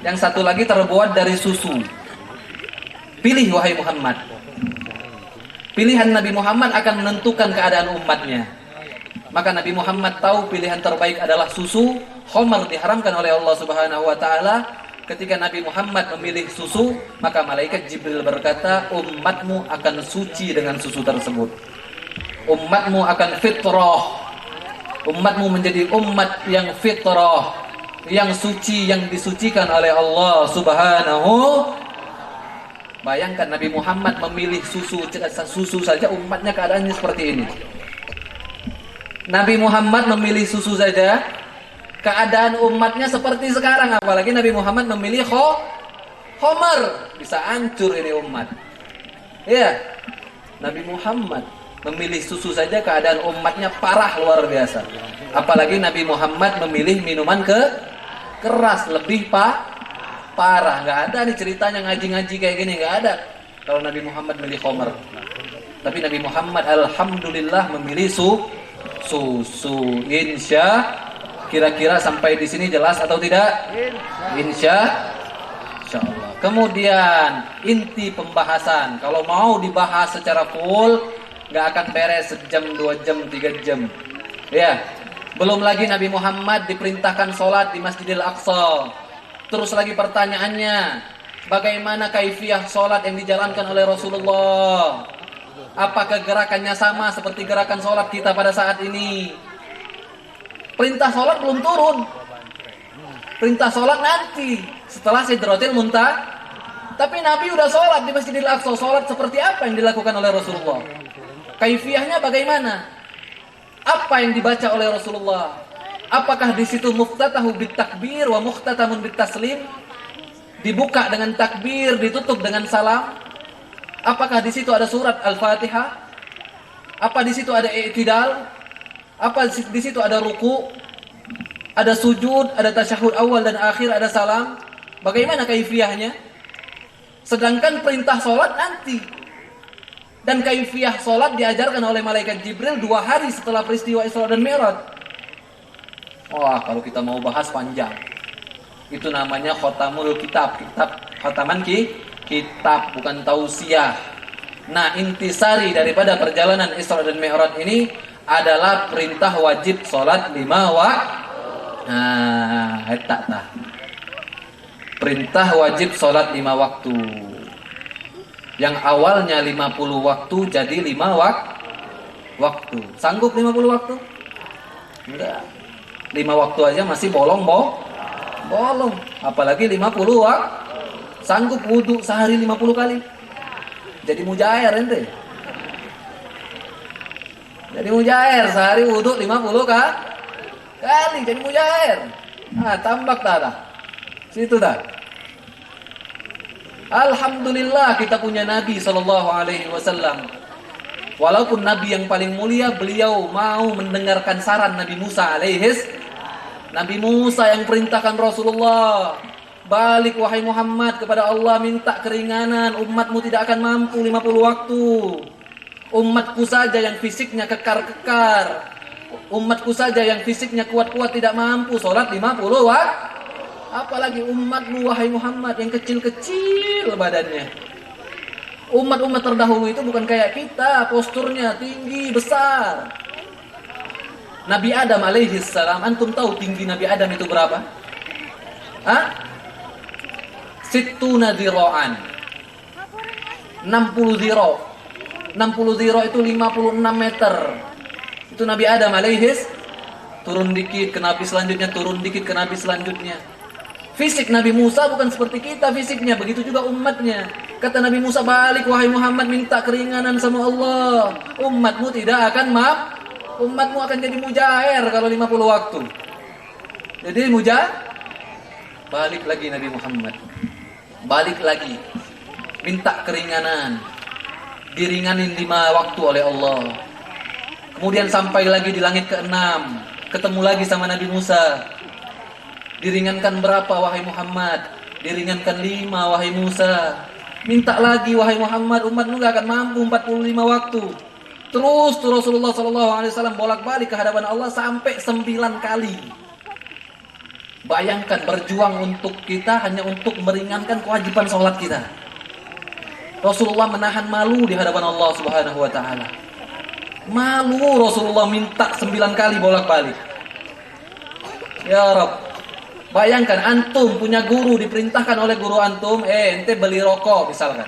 Yang satu lagi terbuat dari susu. Pilih wahai Muhammad. Pilihan Nabi Muhammad akan menentukan keadaan umatnya. Maka Nabi Muhammad tahu pilihan terbaik adalah susu. Khamr diharamkan oleh Allah Subhanahu wa ta'ala. Ketika Nabi Muhammad memilih susu, maka malaikat Jibril berkata, umatmu akan suci dengan susu tersebut. Umatmu akan fitrah. Umatmu menjadi umat yang fitrah, yang suci, yang disucikan oleh Allah Subhanahu. Bayangkan Nabi Muhammad memilih susu saja, umatnya keadaannya seperti ini. Nabi Muhammad memilih susu saja, keadaan umatnya seperti sekarang. Apalagi Nabi Muhammad memilih khamr, bisa hancur ini umat. Ya, Nabi Muhammad memilih susu saja, keadaan umatnya parah luar biasa. Apalagi Nabi Muhammad memilih minuman keras, lebih parah. Nggak ada nih ceritanya ngaji-ngaji kayak gini, nggak ada kalau Nabi Muhammad memilih khamr. Tapi Nabi Muhammad alhamdulillah memilih susu. Insya, kira-kira sampai di sini jelas atau tidak? Insya Allah. Kemudian inti pembahasan, kalau mau dibahas secara full, nggak akan beres sejam, 2 jam, 3 jam. Ya, belum lagi Nabi Muhammad diperintahkan sholat di Masjidil Aqsa. Terus lagi pertanyaannya, bagaimana kaifiyah sholat yang dijalankan oleh Rasulullah? Apakah gerakannya sama seperti gerakan sholat kita pada saat ini? Perintah sholat belum turun. Perintah sholat nanti setelah Sidratil Muntaha. Tapi Nabi udah sholat di Masjidil Aqsa. Sholat seperti apa yang dilakukan oleh Rasulullah? Kaifiyahnya bagaimana? Apa yang dibaca oleh Rasulullah? Apakah di situ muftatahu bitakbir wa muhtatamun bitaslim? Dibuka dengan takbir, ditutup dengan salam? Apakah di situ ada surat Al-Fatihah? Apa di situ ada i'tidal? Apa di situ ada ruku? Ada sujud, ada tasyahud awal dan akhir, ada salam? Bagaimana kaifiyahnya? Sedangkan perintah sholat nanti. Dan kaifiyah sholat diajarkan oleh malaikat Jibril 2 hari setelah peristiwa Isra dan Mi'raj. Wah, kalau kita mau bahas panjang. Itu namanya khotamul kitab. Khotaman kitab, bukan tausiah. Nah, intisari daripada perjalanan Isra dan Mi'raj ini adalah perintah wajib sholat 5 waktu. Nah, tak. Perintah wajib sholat 5 waktu. Yang awalnya 50 waktu jadi 5 waktu. Sanggup 50 waktu? Enggak. 5 waktu aja masih bolong. Apalagi 50 waktu. Sanggup wudu sehari 50 kali. Jadi mujair ente. Jadi mujair sehari wudu 50 kali jadi mujair. Nah, tambak dah. Situ dah. Alhamdulillah kita punya Nabi sallallahu alaihi wasallam. Walaupun Nabi yang paling mulia, beliau mau mendengarkan saran Nabi Musa Nabi Musa yang perintahkan Rasulullah, balik wahai Muhammad kepada Allah, minta keringanan, umatmu tidak akan mampu 50 waktu. Umatku saja yang fisiknya kekar-kekar, umatku saja yang fisiknya kuat-kuat tidak mampu sholat 50 waktu. Apalagi umatmu wahai Muhammad yang kecil-kecil badannya. Umat-umat terdahulu itu bukan kayak kita, posturnya tinggi, besar. Nabi Adam alaihi salam, antum tahu tinggi Nabi Adam itu berapa? Sittuna dhira'an. 60 dhira'. 60 dhira' itu 56 meter. Itu Nabi Adam alaihi, turun dikit ke Nabi selanjutnya, turun dikit ke Nabi selanjutnya. Fisik Nabi Musa bukan seperti kita fisiknya, begitu juga umatnya. Kata Nabi Musa, balik wahai Muhammad, minta keringanan sama Allah. Umatmu tidak akan umatmu akan jadi mujair kalau 50 waktu. Jadi balik lagi Nabi Muhammad. Balik lagi. Minta keringanan. Diringanin 5 waktu oleh Allah. Kemudian sampai lagi di langit ke-6. Ketemu lagi sama Nabi Musa. Diringankan berapa wahai Muhammad? Diringankan 5 wahai Musa. Minta lagi wahai Muhammad, umatmu gak akan mampu 45 waktu. Terus Rasulullah SAW bolak-balik ke hadapan Allah sampai 9 kali. Bayangkan berjuang untuk kita hanya untuk meringankan kewajiban sholat kita. Rasulullah menahan malu di hadapan Allah Subhanahu wa taala. Malu Rasulullah minta 9 kali bolak-balik. Ya Rabb, bayangkan antum punya guru, diperintahkan oleh guru antum, ente beli rokok misalkan.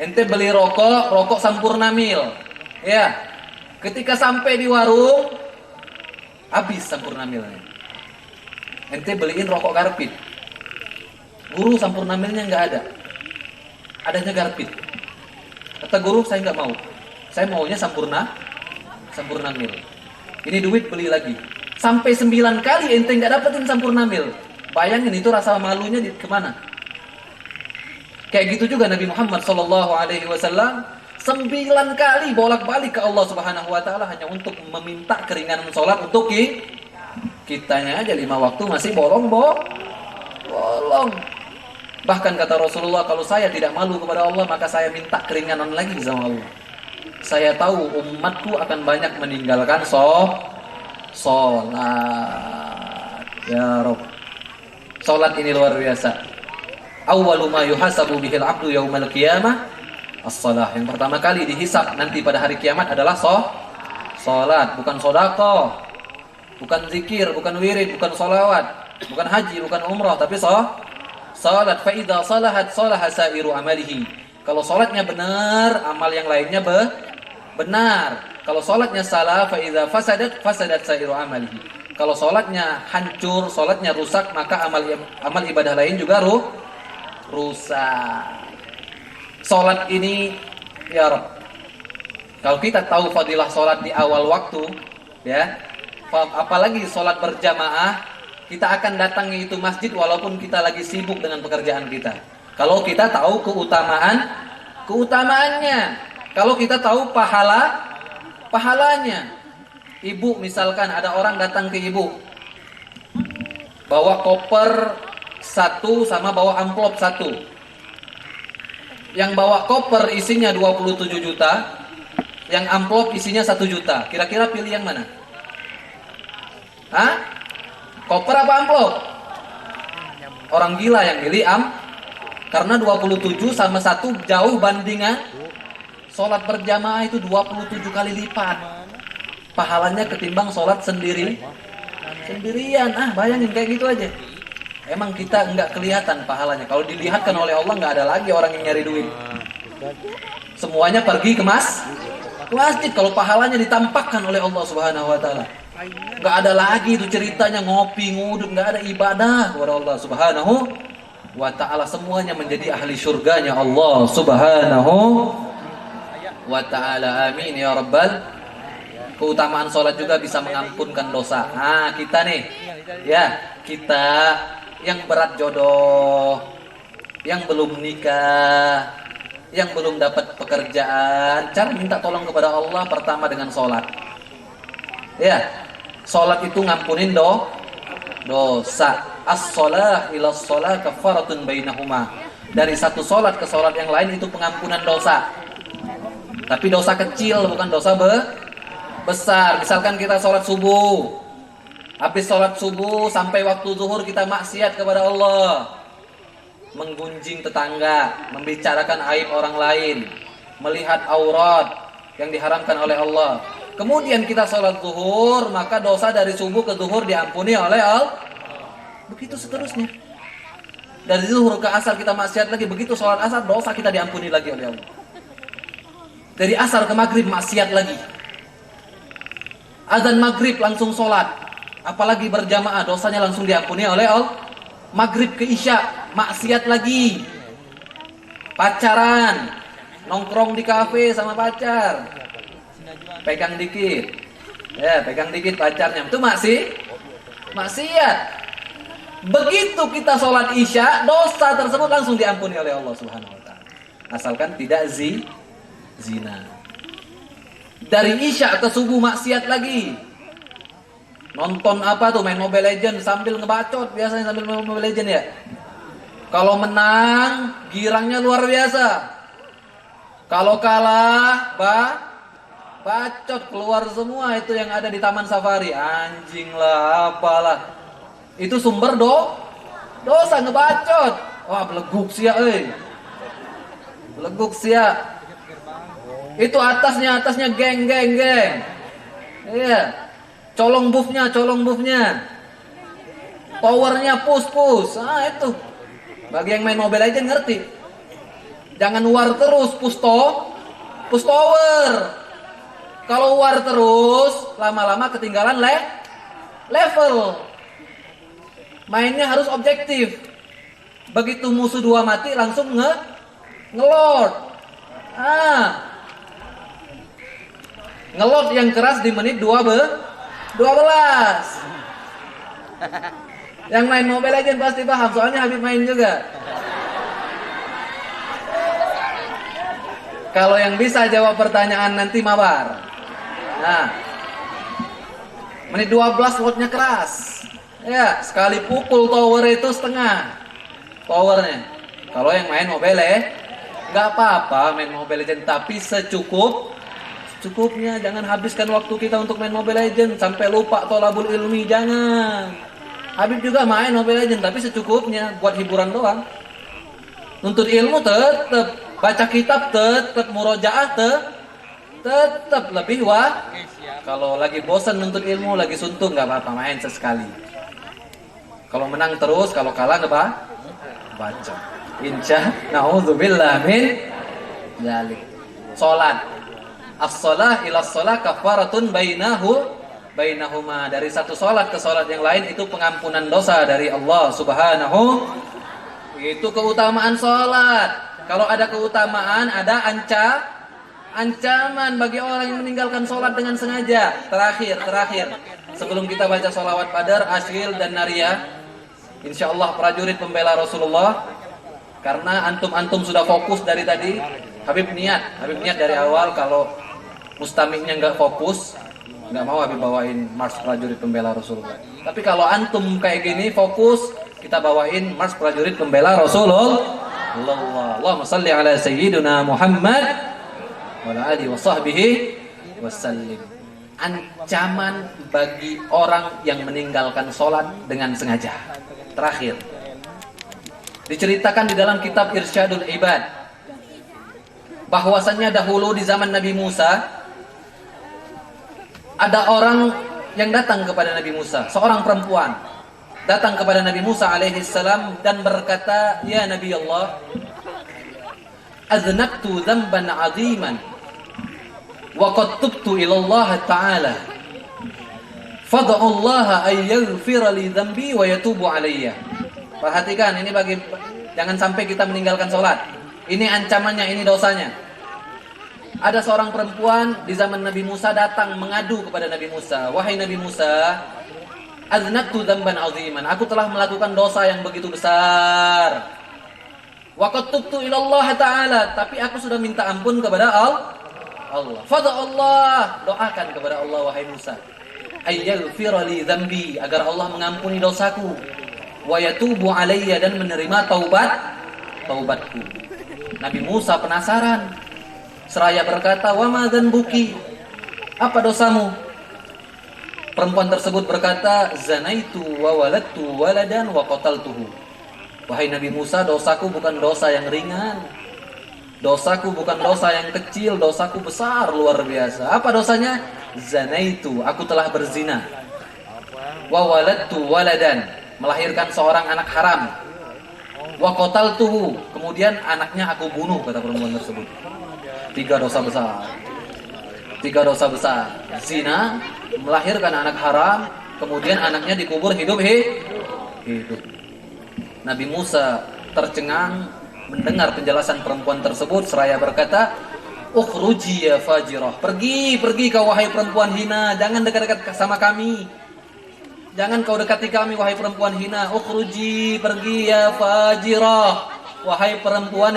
Ente beli rokok Sampurna Mil. Ya. Ketika sampai di warung, habis Sampurna Milnya. Ente beliin rokok Garpit. Guru Sampurna Milnya enggak ada. Adanya Garpit. Kata guru, saya enggak mau. Saya maunya Sampurna Mil. Ini duit beli lagi. Sampai 9 kali ente nggak dapetin Sampurna Mil. Bayangin itu rasa malunya kemana? Kayak gitu juga Nabi Muhammad SAW 9 kali bolak-balik ke Allah Subhanahu wa taala hanya untuk meminta keringanan sholat untuk kitanya aja 5 waktu masih bolong. Bahkan kata Rasulullah, kalau saya tidak malu kepada Allah, maka saya minta keringanan lagi sama Allah. Saya tahu umatku akan banyak meninggalkan sholat. Ya Rabb, sholat ini luar biasa. Awwalu ma yuhasabu bihil abdu yaumal qiyamah as-shalah. Yang pertama kali dihisab nanti pada hari kiamat adalah salat, bukan sedekah, bukan zikir, bukan wirid, bukan sholawat, bukan haji, bukan umrah, tapi salat. Fa idza salahat salaha sairu amalihi. Kalau salatnya benar, amal yang lainnya benar. Kalau salatnya salah, fa idza fasadat sairu amalihi. Kalau salatnya hancur, salatnya rusak, maka amal ibadah lain juga rusak. Salat ini ya Rabb, kalau kita tahu fadilah salat di awal waktu, ya, apalagi salat berjamaah, kita akan datangi itu masjid walaupun kita lagi sibuk dengan pekerjaan kita. Kalau kita tahu keutamaannya, kalau kita tahu pahalanya. Ibu misalkan ada orang datang ke ibu, bawa koper 1 sama bawa amplop 1. Yang bawa koper isinya 27 juta, yang amplop isinya 1 juta. Kira-kira pilih yang mana? Hah? Koper apa amplop? Orang gila yang milih karena 27 sama 1 jauh bandingan. Sholat berjamaah itu 27 kali lipat pahalanya ketimbang sholat sendirian. Bayangin kayak gitu aja. Emang kita nggak kelihatan pahalanya. Kalau dilihatkan oleh Allah nggak ada lagi orang yang nyari duit. Semuanya pergi ke masjid. Kalau pahalanya ditampakkan oleh Allah Subhanahu Wa Taala, nggak ada lagi itu ceritanya ngopi ngudut, nggak ada ibadah kepada Allah Subhanahu Wa Taala. Semuanya menjadi ahli surganya Allah Subhanahu Wa Taala. Amin ya Rabbal. Keutamaan sholat juga bisa mengampunkan dosa. Kita nih, ya, kita yang berat jodoh, yang belum nikah, yang belum dapat pekerjaan, cara minta tolong kepada Allah pertama dengan sholat. Ya, sholat itu ngampunin dosa. As-sholah ila sholah kafaratun bainahuma. Dari satu sholat ke sholat yang lain itu pengampunan dosa. Tapi dosa kecil, bukan dosa besar. Misalkan kita sholat subuh, habis sholat subuh sampai waktu zuhur kita maksiat kepada Allah, menggunjing tetangga, membicarakan aib orang lain, melihat aurat yang diharamkan oleh Allah. Kemudian kita sholat zuhur, maka dosa dari subuh ke zuhur diampuni oleh Allah. Begitu seterusnya. Dari zuhur ke asar kita maksiat lagi, begitu sholat asar dosa kita diampuni lagi oleh Allah. Dari asar ke maghrib maksiat lagi. Azan maghrib langsung sholat, apalagi berjamaah, dosanya langsung diampuni oleh Allah. Maghrib ke isya maksiat lagi. Pacaran, nongkrong di kafe sama pacar, pegang dikit, ya pegang dikit pacarnya, itu maksiat. Begitu kita sholat isya, dosa tersebut langsung diampuni oleh Allah Subhanahu Wa Taala, asalkan tidak zina. Dari isya ke subuh maksiat lagi. Nonton apa tuh, main Mobile Legends sambil ngebacot, biasanya sambil main Mobile Legends ya. Kalau menang, girangnya luar biasa. Kalau kalah, bacot keluar semua itu yang ada di Taman Safari. Anjing lah, apalah. Itu sumber dosa ngebacot. Wah, beleguk sia Beleguk sia. Itu atasnya geng. Iya. Colong buffnya. Powernya push. Itu. Bagi yang main Mobile Legends ngerti. Jangan war terus, push tower. Kalau war terus, lama-lama ketinggalan level. Mainnya harus objektif. Begitu musuh 2 mati langsung ngelord. Ngelot yang keras di menit 12. Yang main Mobile Legends pasti paham, soalnya Habib main juga. Kalau yang bisa jawab pertanyaan nanti mabar. Menit 12 lotnya keras. Ya, sekali pukul tower itu setengah powernya. Kalau yang main Mobile nggak apa-apa main Mobile Legends, tapi secukupnya. Jangan habiskan waktu kita untuk main Mobile Legends sampai lupa tholabul ilmi, jangan. Habib juga main Mobile Legends tapi secukupnya, buat hiburan doang. Nuntut ilmu tetap Baca kitab tetap, murojaah tetap lebih Kalau lagi bosan nuntut ilmu, lagi suntuk nggak apa-apa, main sesekali. Kalau menang terus, kalau kalah apa? Baca. Na'udzubillah min dzalik. Salat. As-shalah ila shalah kafaratun bainahuma. Dari satu salat ke salat yang lain itu pengampunan dosa dari Allah Subhanahu. Itu keutamaan salat. Kalau ada keutamaan, ada ancaman bagi orang yang meninggalkan sholat dengan sengaja. Terakhir, sebelum kita baca sholawat Badar, Asyil dan Nariyah, insya Allah prajurit pembela Rasulullah. Karena antum sudah fokus dari tadi. Habib niat dari awal kalau mustamiknya nggak fokus, nggak mau Habib bawain mars prajurit pembela Rasulullah. Tapi kalau antum kayak gini fokus, kita bawain mars prajurit pembela Rasulullah. Allahumma salli ala sayyidina Muhammad wa ala alihi wa sahbihi wasallim. Ancaman bagi orang yang meninggalkan sholat dengan sengaja. Terakhir, diceritakan di dalam kitab Irsyadul Ibad bahwasannya dahulu di zaman Nabi Musa ada orang yang datang kepada Nabi Musa, seorang perempuan datang kepada Nabi Musa alaihi salam dan berkata, "Ya Nabi Allah, aznabtu dzamban 'aziman wa qad tubtu ila Allah ta'ala. Fad'u Allah ay yaghfira li dzambi wa yatubu alayya." Perhatikan, ini jangan sampai kita meninggalkan salat. Ini ancamannya, ini dosanya. Ada seorang perempuan di zaman Nabi Musa datang mengadu kepada Nabi Musa, "Wahai Nabi Musa, aznabtu dzamban 'aziman. Aku telah melakukan dosa yang begitu besar. Wa qad tubtu ila Allah ta'ala, tapi aku sudah minta ampun kepada Allah. Fadha Allah, doakan kepada Allah wahai Musa. Ayyaghfira li dzambi, agar Allah mengampuni dosaku. Wa yatubu alayya, dan menerima taubatku." Nabi Musa penasaran. Seraya berkata, "Wa ma dzanbuki?" Apa dosamu? Perempuan tersebut berkata, "Zanaitu wa waladtu waladan wa qataltuhu." Wahai Nabi Musa, dosaku bukan dosa yang ringan. Dosaku bukan dosa yang kecil, dosaku besar, luar biasa. Apa dosanya? Zanaitu, aku telah berzina. Wa waladtu waladan, melahirkan seorang anak haram. Wa qataltuhu, kemudian anaknya aku bunuh, kata perempuan tersebut. Tiga dosa besar. Zina, melahirkan anak haram, kemudian anaknya dikubur hidup. Nabi Musa tercengang mendengar penjelasan perempuan tersebut, seraya berkata, "Ukhruji ya fajirah." Pergi kau wahai perempuan hina, jangan dekat-dekat sama kami. Jangan kau dekati kami wahai perempuan hina. Ukhruji, pergi ya fajirah, wahai perempuan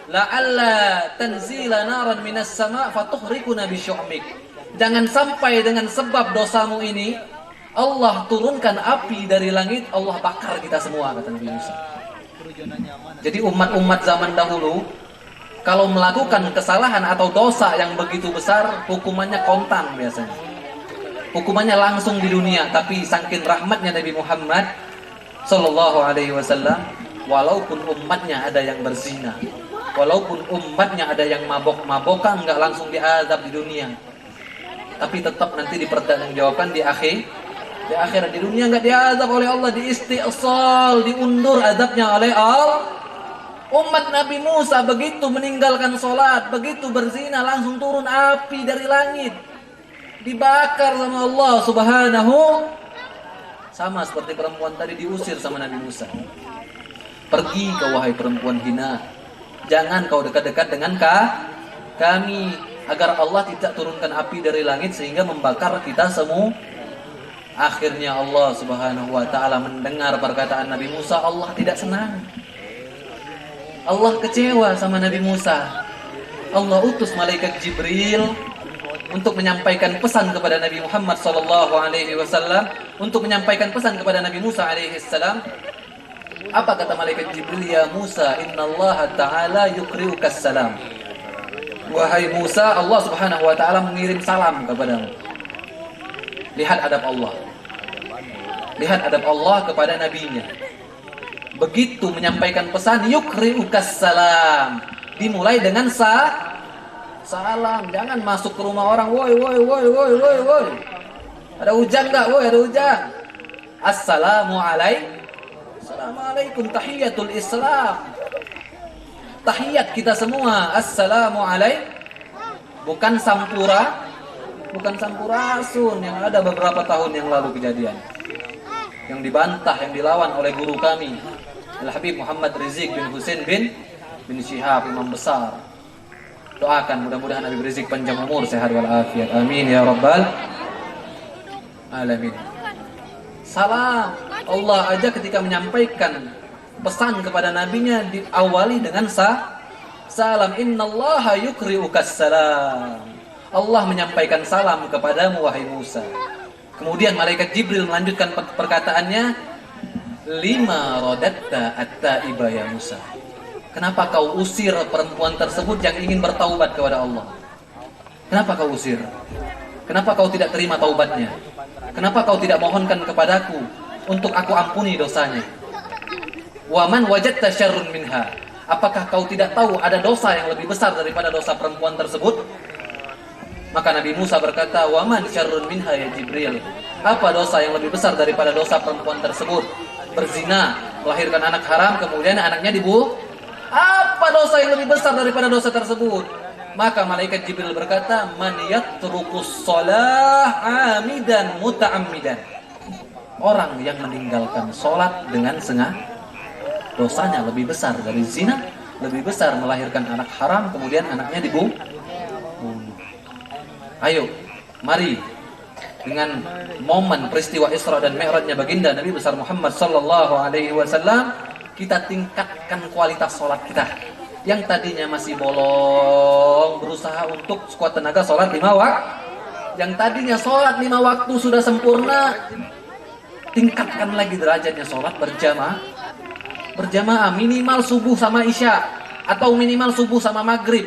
la'alla tanzila naran minas sama' fatuhrikuna bisyu'mik. Jangan sampai dengan sebab dosamu ini Allah turunkan api dari langit, Allah bakar kita semua, kata Nabi Musa. Jadi umat-umat zaman dahulu kalau melakukan kesalahan atau dosa yang begitu besar, hukumannya kontan biasanya. Hukumannya langsung di dunia. Tapi saking rahmatnya Nabi Muhammad sallallahu alaihi wasallam, walaupun umatnya ada yang berzina, walaupun umatnya ada yang mabok-mabokan, enggak langsung diazab di dunia, tapi tetap nanti dipertanggungjawabkan di akhirat. Di dunia enggak diazab oleh Allah, diistiqsal, diundur azabnya oleh Allah. Umat Nabi Musa begitu meninggalkan sholat, begitu berzina, langsung turun api dari langit, dibakar sama Allah Subhanahu. Sama seperti perempuan tadi diusir sama Nabi Musa. Pergi kau wahai perempuan hina, jangan kau dekat-dekat dengan kami, agar Allah tidak turunkan api dari langit sehingga membakar kita semua. Akhirnya Allah Subhanahu wa ta'ala mendengar perkataan Nabi Musa. Allah tidak senang, Allah kecewa sama Nabi Musa. Allah utus malaikat Jibril untuk menyampaikan pesan kepada Nabi Muhammad sallallahu alaihi wasallam, untuk menyampaikan pesan kepada Nabi Musa alaihi salam. Apa kata malaikat Jibril? Ya Musa, innallaha ta'ala yukri'ukas salam. Wahai Musa, Allah Subhanahu wa ta'ala mengirim salam kepadamu. Lihat adab Allah. Lihat adab Allah kepada nabinya. Begitu menyampaikan pesan, yukri'ukas salam, dimulai dengan salam. Jangan masuk ke rumah orang, woi. Ada hujan nggak? Woi, ada hujan. Assalamualaikum, tahiyatul Islam. Tahiyat kita semua. Assalamualaikum. Bukan sampurasun yang ada beberapa tahun yang lalu kejadian. Yang dibantah, yang dilawan oleh guru kami, Al-Habib Muhammad Rizik bin Husain bin Syihab, imam besar. Doakan mudah-mudahan Habib Rizik panjang umur, sehat walafiat. Amin ya rabbal alamin. Salam. Allah aja ketika menyampaikan pesan kepada nabinya diawali dengan salam. Innallaha yukri'ukas salam. Allah menyampaikan salam kepadamu wahai Musa. Kemudian malaikat Jibril melanjutkan perkataannya, lima rodatta at-taiba ya Musa. Kenapa kau usir perempuan tersebut yang ingin bertaubat kepada Allah? Kenapa kau usir? Kenapa kau tidak terima taubatnya? Kenapa kau tidak mohonkan kepadaku untuk aku ampuni dosanya? Wa man wajadta syarrun minha. Apakah kau tidak tahu ada dosa yang lebih besar daripada dosa perempuan tersebut? Maka Nabi Musa berkata, wa man syarrun minha ya Jibril. Apa dosa yang lebih besar daripada dosa perempuan tersebut? Berzina, melahirkan anak haram, kemudian anaknya dibunuh. Apa dosa yang lebih besar daripada dosa tersebut? Maka malaikat Jibril berkata, man yatrukus shalah amidan muta'ammidan. Orang yang meninggalkan sholat dengan sengaja, dosanya lebih besar dari zina, lebih besar melahirkan anak haram, kemudian anaknya dibunuh. Ayo, mari dengan momen peristiwa Isra dan Mi'rajnya baginda Nabi besar Muhammad sallallahu alaihi wasallam, kita tingkatkan kualitas sholat kita. Yang tadinya masih bolong, berusaha untuk sekuat tenaga sholat 5 waktu. Yang tadinya sholat 5 waktu sudah sempurna, tingkatkan lagi derajatnya sholat berjamaah, minimal subuh sama isya, atau minimal subuh sama maghrib.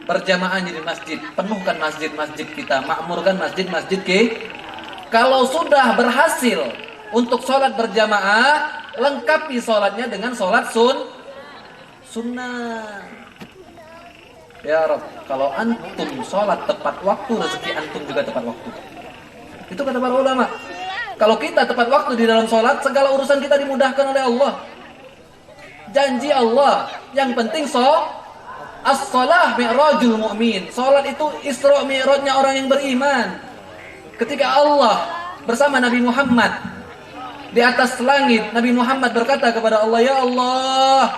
Berjamaah di masjid, penuhkan masjid-masjid kita, makmurkan masjid-masjid Kalau sudah berhasil untuk sholat berjamaah, lengkapi sholatnya dengan sholat sunnah. Ya Rabb, kalau antum sholat tepat waktu, rezeki antum juga tepat waktu. Itu kata para ulama. Kalau kita tepat waktu di dalam sholat, segala urusan kita dimudahkan oleh Allah. Janji Allah, yang penting as-shalah mi'rajul mu'min. Salat itu Isra Mi'rajnya orang yang beriman. Ketika Allah bersama Nabi Muhammad di atas langit, Nabi Muhammad berkata kepada Allah, ya Allah,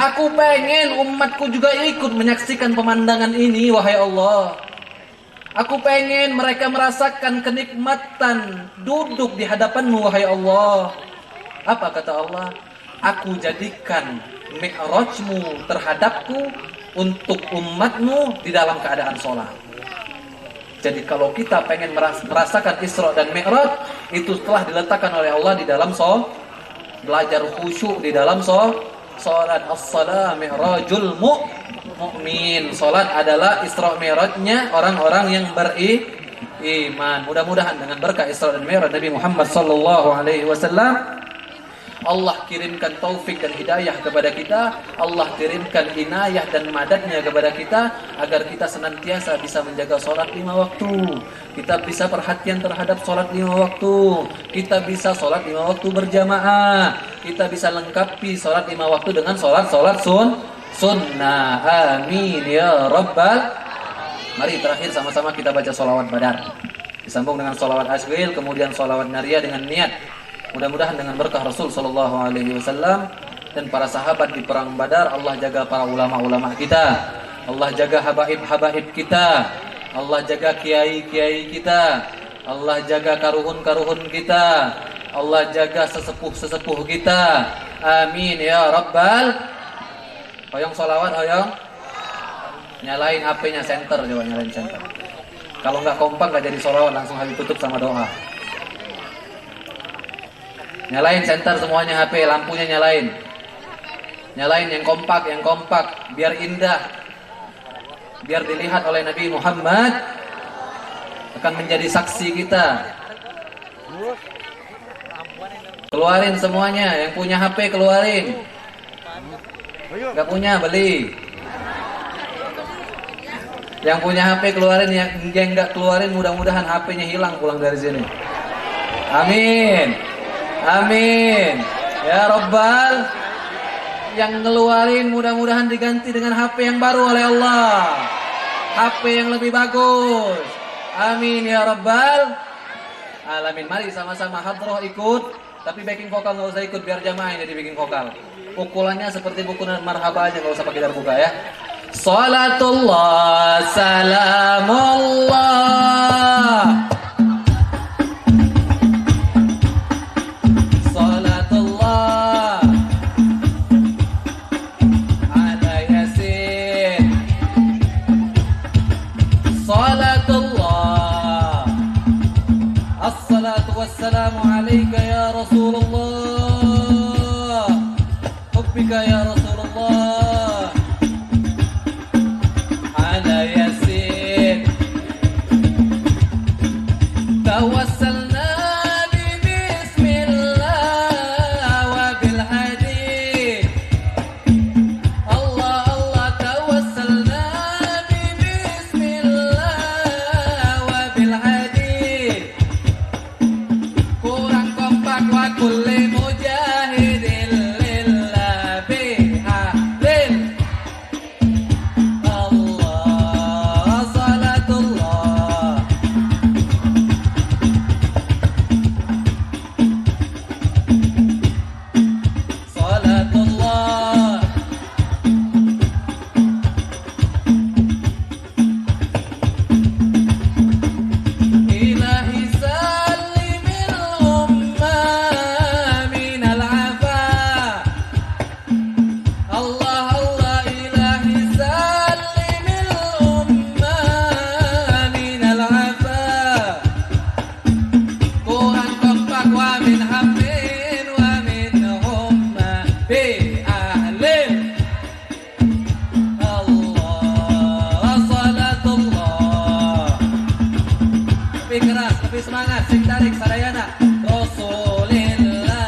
aku pengen umatku juga ikut menyaksikan pemandangan ini, wahai Allah. Aku pengen mereka merasakan kenikmatan duduk di hadapanmu, wahai Allah. Apa kata Allah? Aku jadikan mi'rajmu terhadapku untuk umatmu di dalam keadaan sholat. Jadi kalau kita pengen merasakan Isra dan Mi'raj, itu telah diletakkan oleh Allah di dalam belajar khusyuk di dalam sholat. As-salah mi'rajul mu'min. Sholat adalah Isra Mi'rajnya orang-orang yang beriman. Mudah-mudahan dengan berkah Isra dan Mi'raj Nabi Muhammad sallallahu alaihi wasallam, Allah kirimkan taufik dan hidayah kepada kita. Allah kirimkan inayah dan madatnya kepada kita, agar kita senantiasa bisa menjaga sholat 5 waktu. Kita bisa perhatian terhadap sholat 5 waktu. Kita bisa sholat 5 waktu berjamaah. Kita bisa lengkapi sholat 5 waktu dengan sholat sunnah. Amin ya rabbal. Mari terakhir sama-sama kita baca sholawat badar, disambung dengan sholawat asghil, kemudian sholawat nariyah dengan niat. Mudah-mudahan dengan berkah Rasul sallallahu alaihi wasallam dan para sahabat di perang Badar, Allah jaga para ulama-ulama kita, Allah jaga habaib-habaib kita, Allah jaga kiai-kiai kita, Allah jaga karuhun-karuhun kita, Allah jaga sesepuh-sesepuh kita. Amin ya rabbal. Hoyong sholawat, hoyong. Nyalain HP-nya center, coba nyalain center. Kalau nggak kompak nggak jadi sholawat, langsung habis tutup sama doa. Nyalain center semuanya, HP, lampunya nyalain. Nyalain yang kompak, biar indah. Biar dilihat oleh Nabi Muhammad, akan menjadi saksi kita. Keluarin semuanya, yang punya HP keluarin. Nggak punya, beli. Yang punya HP keluarin, yang nggak keluarin mudah-mudahan HP-nya hilang pulang dari sini. Amin. Amin. Ya Rabbal. Yang ngeluarin mudah-mudahan diganti dengan HP yang baru oleh Allah. HP yang lebih bagus. Amin ya Rabbal alamin. Mari sama-sama hadroh ikut. Tapi backing vokal nggak usah ikut, biar jamaah yang jadi backing vokal. Pukulannya seperti pukulan marhaba aja, nggak usah pakai darbuka ya. Salatullah salamullah salatullah ala yasin salatullah assalatu wassalamu alaika ya Rasulullah hubbika ya Rasulullah توسلنا ببسم الله وبالحديث الله الله توسلنا ببسم الله وبالحديث kurang kompak wa kulli mujahidin lillah bihalil Allah salatullah keras, lebih semangat, sing tarik sadayana Rasulillah.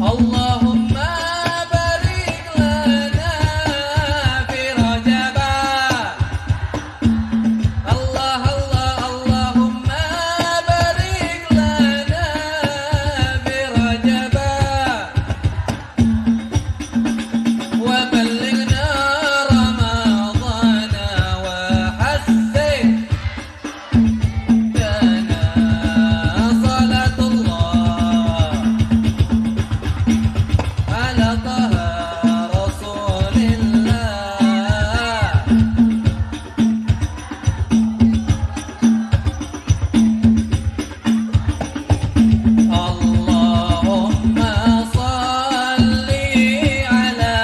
Allahumma barik lana fi Rajab. Allah Allah Allahumma barik lana fi Rajab. وبلغنا رمضان وحسن لنا صلاة الله على طه رسول الله اللهم صل على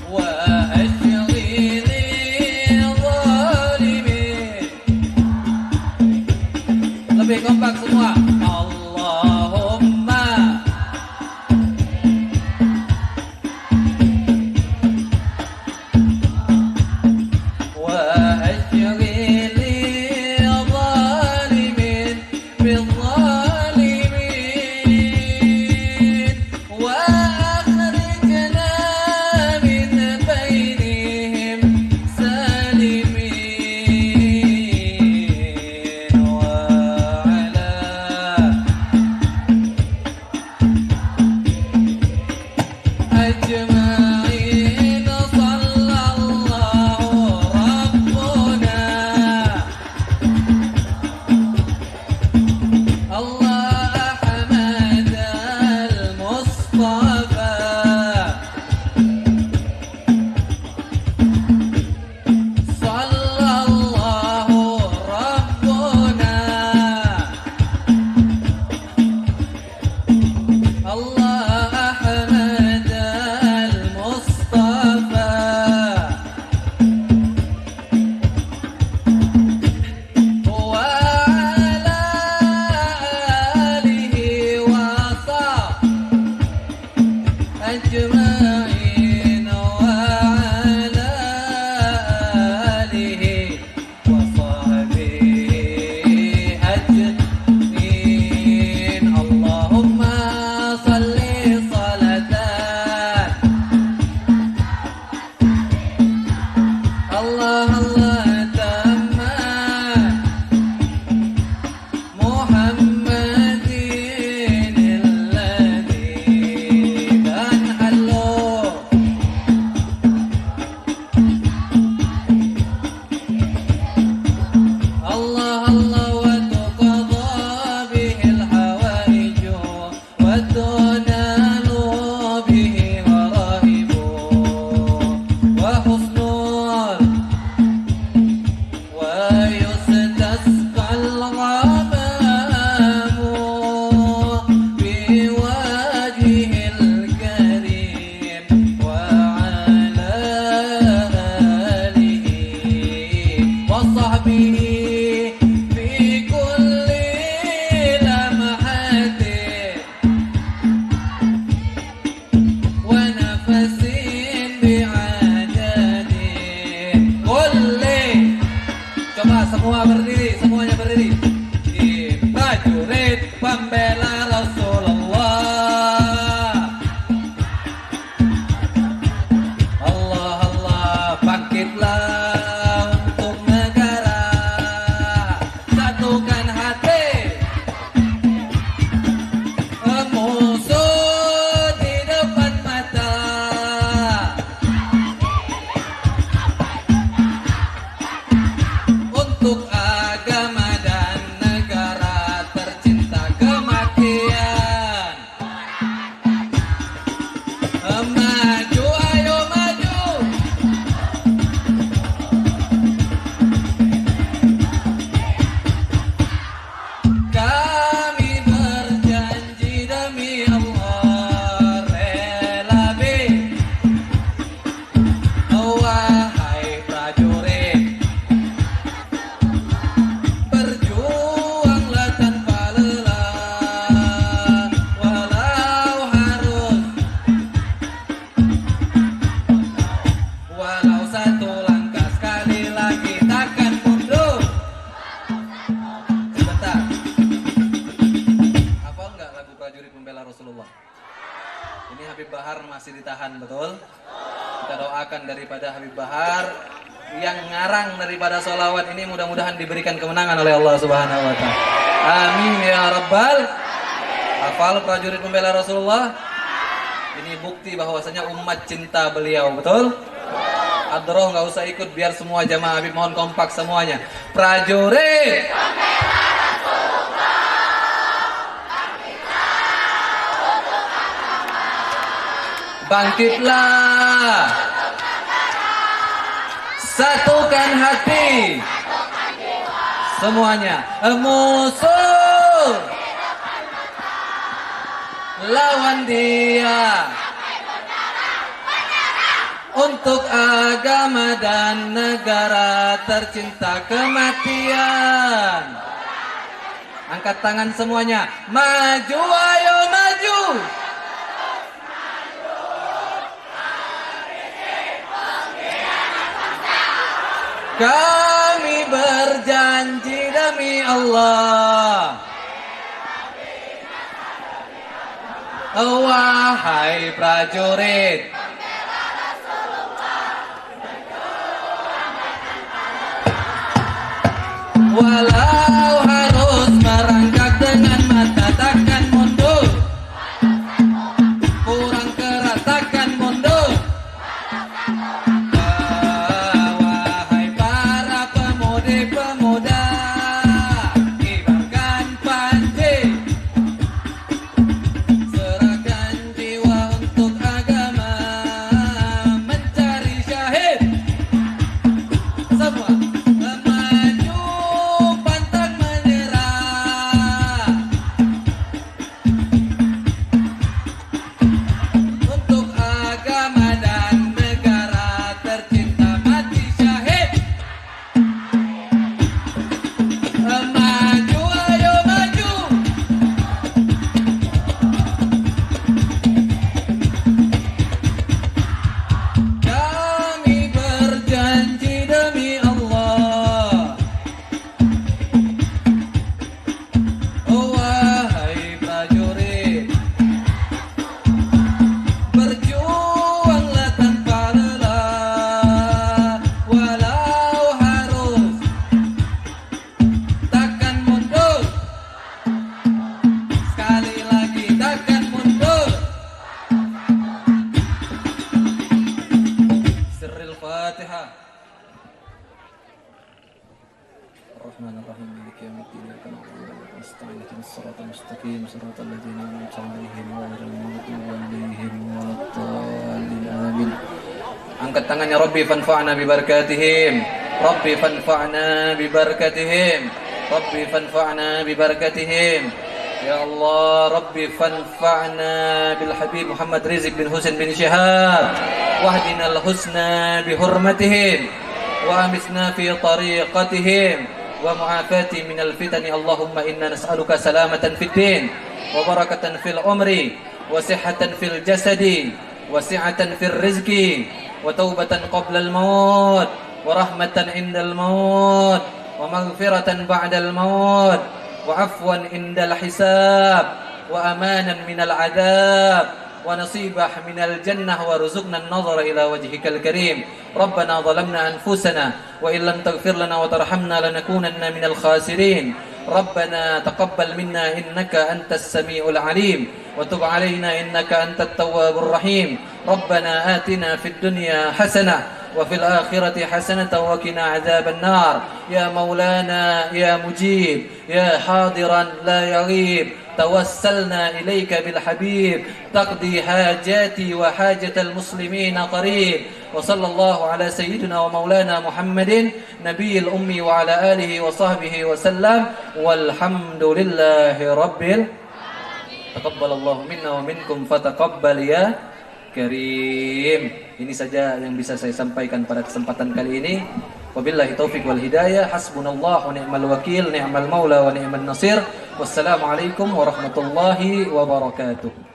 وأشغل الظالمين. Lebih kompak semua. Allahumma وأشغل الظالمين بالظالمين وأخرجنا من بينهم سالمين وعلى ربي في كل لمحة ونفس بعدد كل. Coba semua berdiri, semuanya berdiri. Prajurit pembela Rasulullah. Allah Allah, bangkitlah untuk negara, satukan hati, musuh di depan mata. Untuk agama dan negara tercinta kematian. Maju, ayo maju. Kami berjanji demi Allah rela be. Wahai prajurit, berjuanglah tanpa lelah, walau satu langkah, sekali lagi takkan mundur. Sebentar, hafal nggak lagu Prajurit Pembela Rasulullah? Ini Habib Bahar masih ditahan, betul? Kita doakan daripada Habib Bahar yang ngarang daripada sholawat ini, mudah-mudahan diberikan kemenangan oleh Allah Subhanahu wa Ta'ala. Amin ya Rabbal. Hafal Prajurit Pembela Rasulullah? Ini bukti bahwasanya umat cinta beliau, betul? Adroh nggak usah ikut, biar semua jamaah Habib mohon kompak semuanya. Prajurit bangkitlah, satukan hati, semuanya. Musuh lawan dia, untuk agama dan negara tercinta kematian. Angkat tangan semuanya, maju, ayo maju. Kami berjanji demi Allah, wahai prajurit, walau harus merangkak dengan mata takkan mundur, kurang keras takkan mundur. Wahai para pemudi-pemuda, kibarkan panji, serahkan jiwa untuk agama, mencari syahid. Semua maju, pantang menyerah, untuk agama dan negara tercinta mati syahid. Maju, ayo maju. Kami berjanji demi Allah, wahai prajurit, berjuanglah tanpa lelah, walau harus takkan mundur, sekali lagi takkan mundur. Sirril Fatihah. Ar-Rahmanir-Rahim, Maliki yaumiddin, iyyaka na'budu wa iyyaka nasta'in, ihdinas siratal mustaqim, siratal ladzina an'amta 'alaihim ghairil maghdubi 'alaihim waladdallin. Amin. Angkat tangannya, Rabbi fanfa'na bi barakatihim, Rabbi fanfa'na bi barakatihim, Rabbi fanfa'na bi barakatihim. Ya Allah, Rabbi fanfa'na bil Habib Muhammad Rizq bin Husain bin Syihab, wahdinal husna bi hurmatihim. وأمسنا في طريقتهم ومعافاة من الفتن. اللهم إنا نسألك سلامة في الدين وبركة في العمر وصحة في الجسد وسعة في الرزق وتوبة قبل الموت ورحمة عند الموت ومغفرة بعد الموت وعفوا عند الحساب وأمانا من العذاب ونصيبا من الجنة وارزقنا النظر إلى وجهك الكريم. ربنا ظلمنا أنفسنا وإن لم تغفر لنا وترحمنا لنكونن من الخاسرين. ربنا تقبل منا إنك أنت السميع العليم وتب علينا إنك أنت التواب الرحيم. ربنا آتنا في الدنيا حسنة وفي الآخرة حسنة وقنا عذاب النار. يا مولانا يا مجيب يا حاضرا لا يغيب توسلنا إليك بالحبيب تقضي حاجاتي وحاجة المسلمين قريب. وصلى الله على سيدنا ومولانا محمد نبي الأمي وعلى آله وصحبه وسلم والحمد لله رب تقبل الله منا ومنكم فتقبل يا Karim. Ini saja yang bisa saya sampaikan pada kesempatan kali ini. Wabillahi taufiq wal hidayah. Hasbunallah wa ni'mal wakil, ni'mal maula wa ni'man nasir. Wassalamualaikum warahmatullahi wabarakatuh.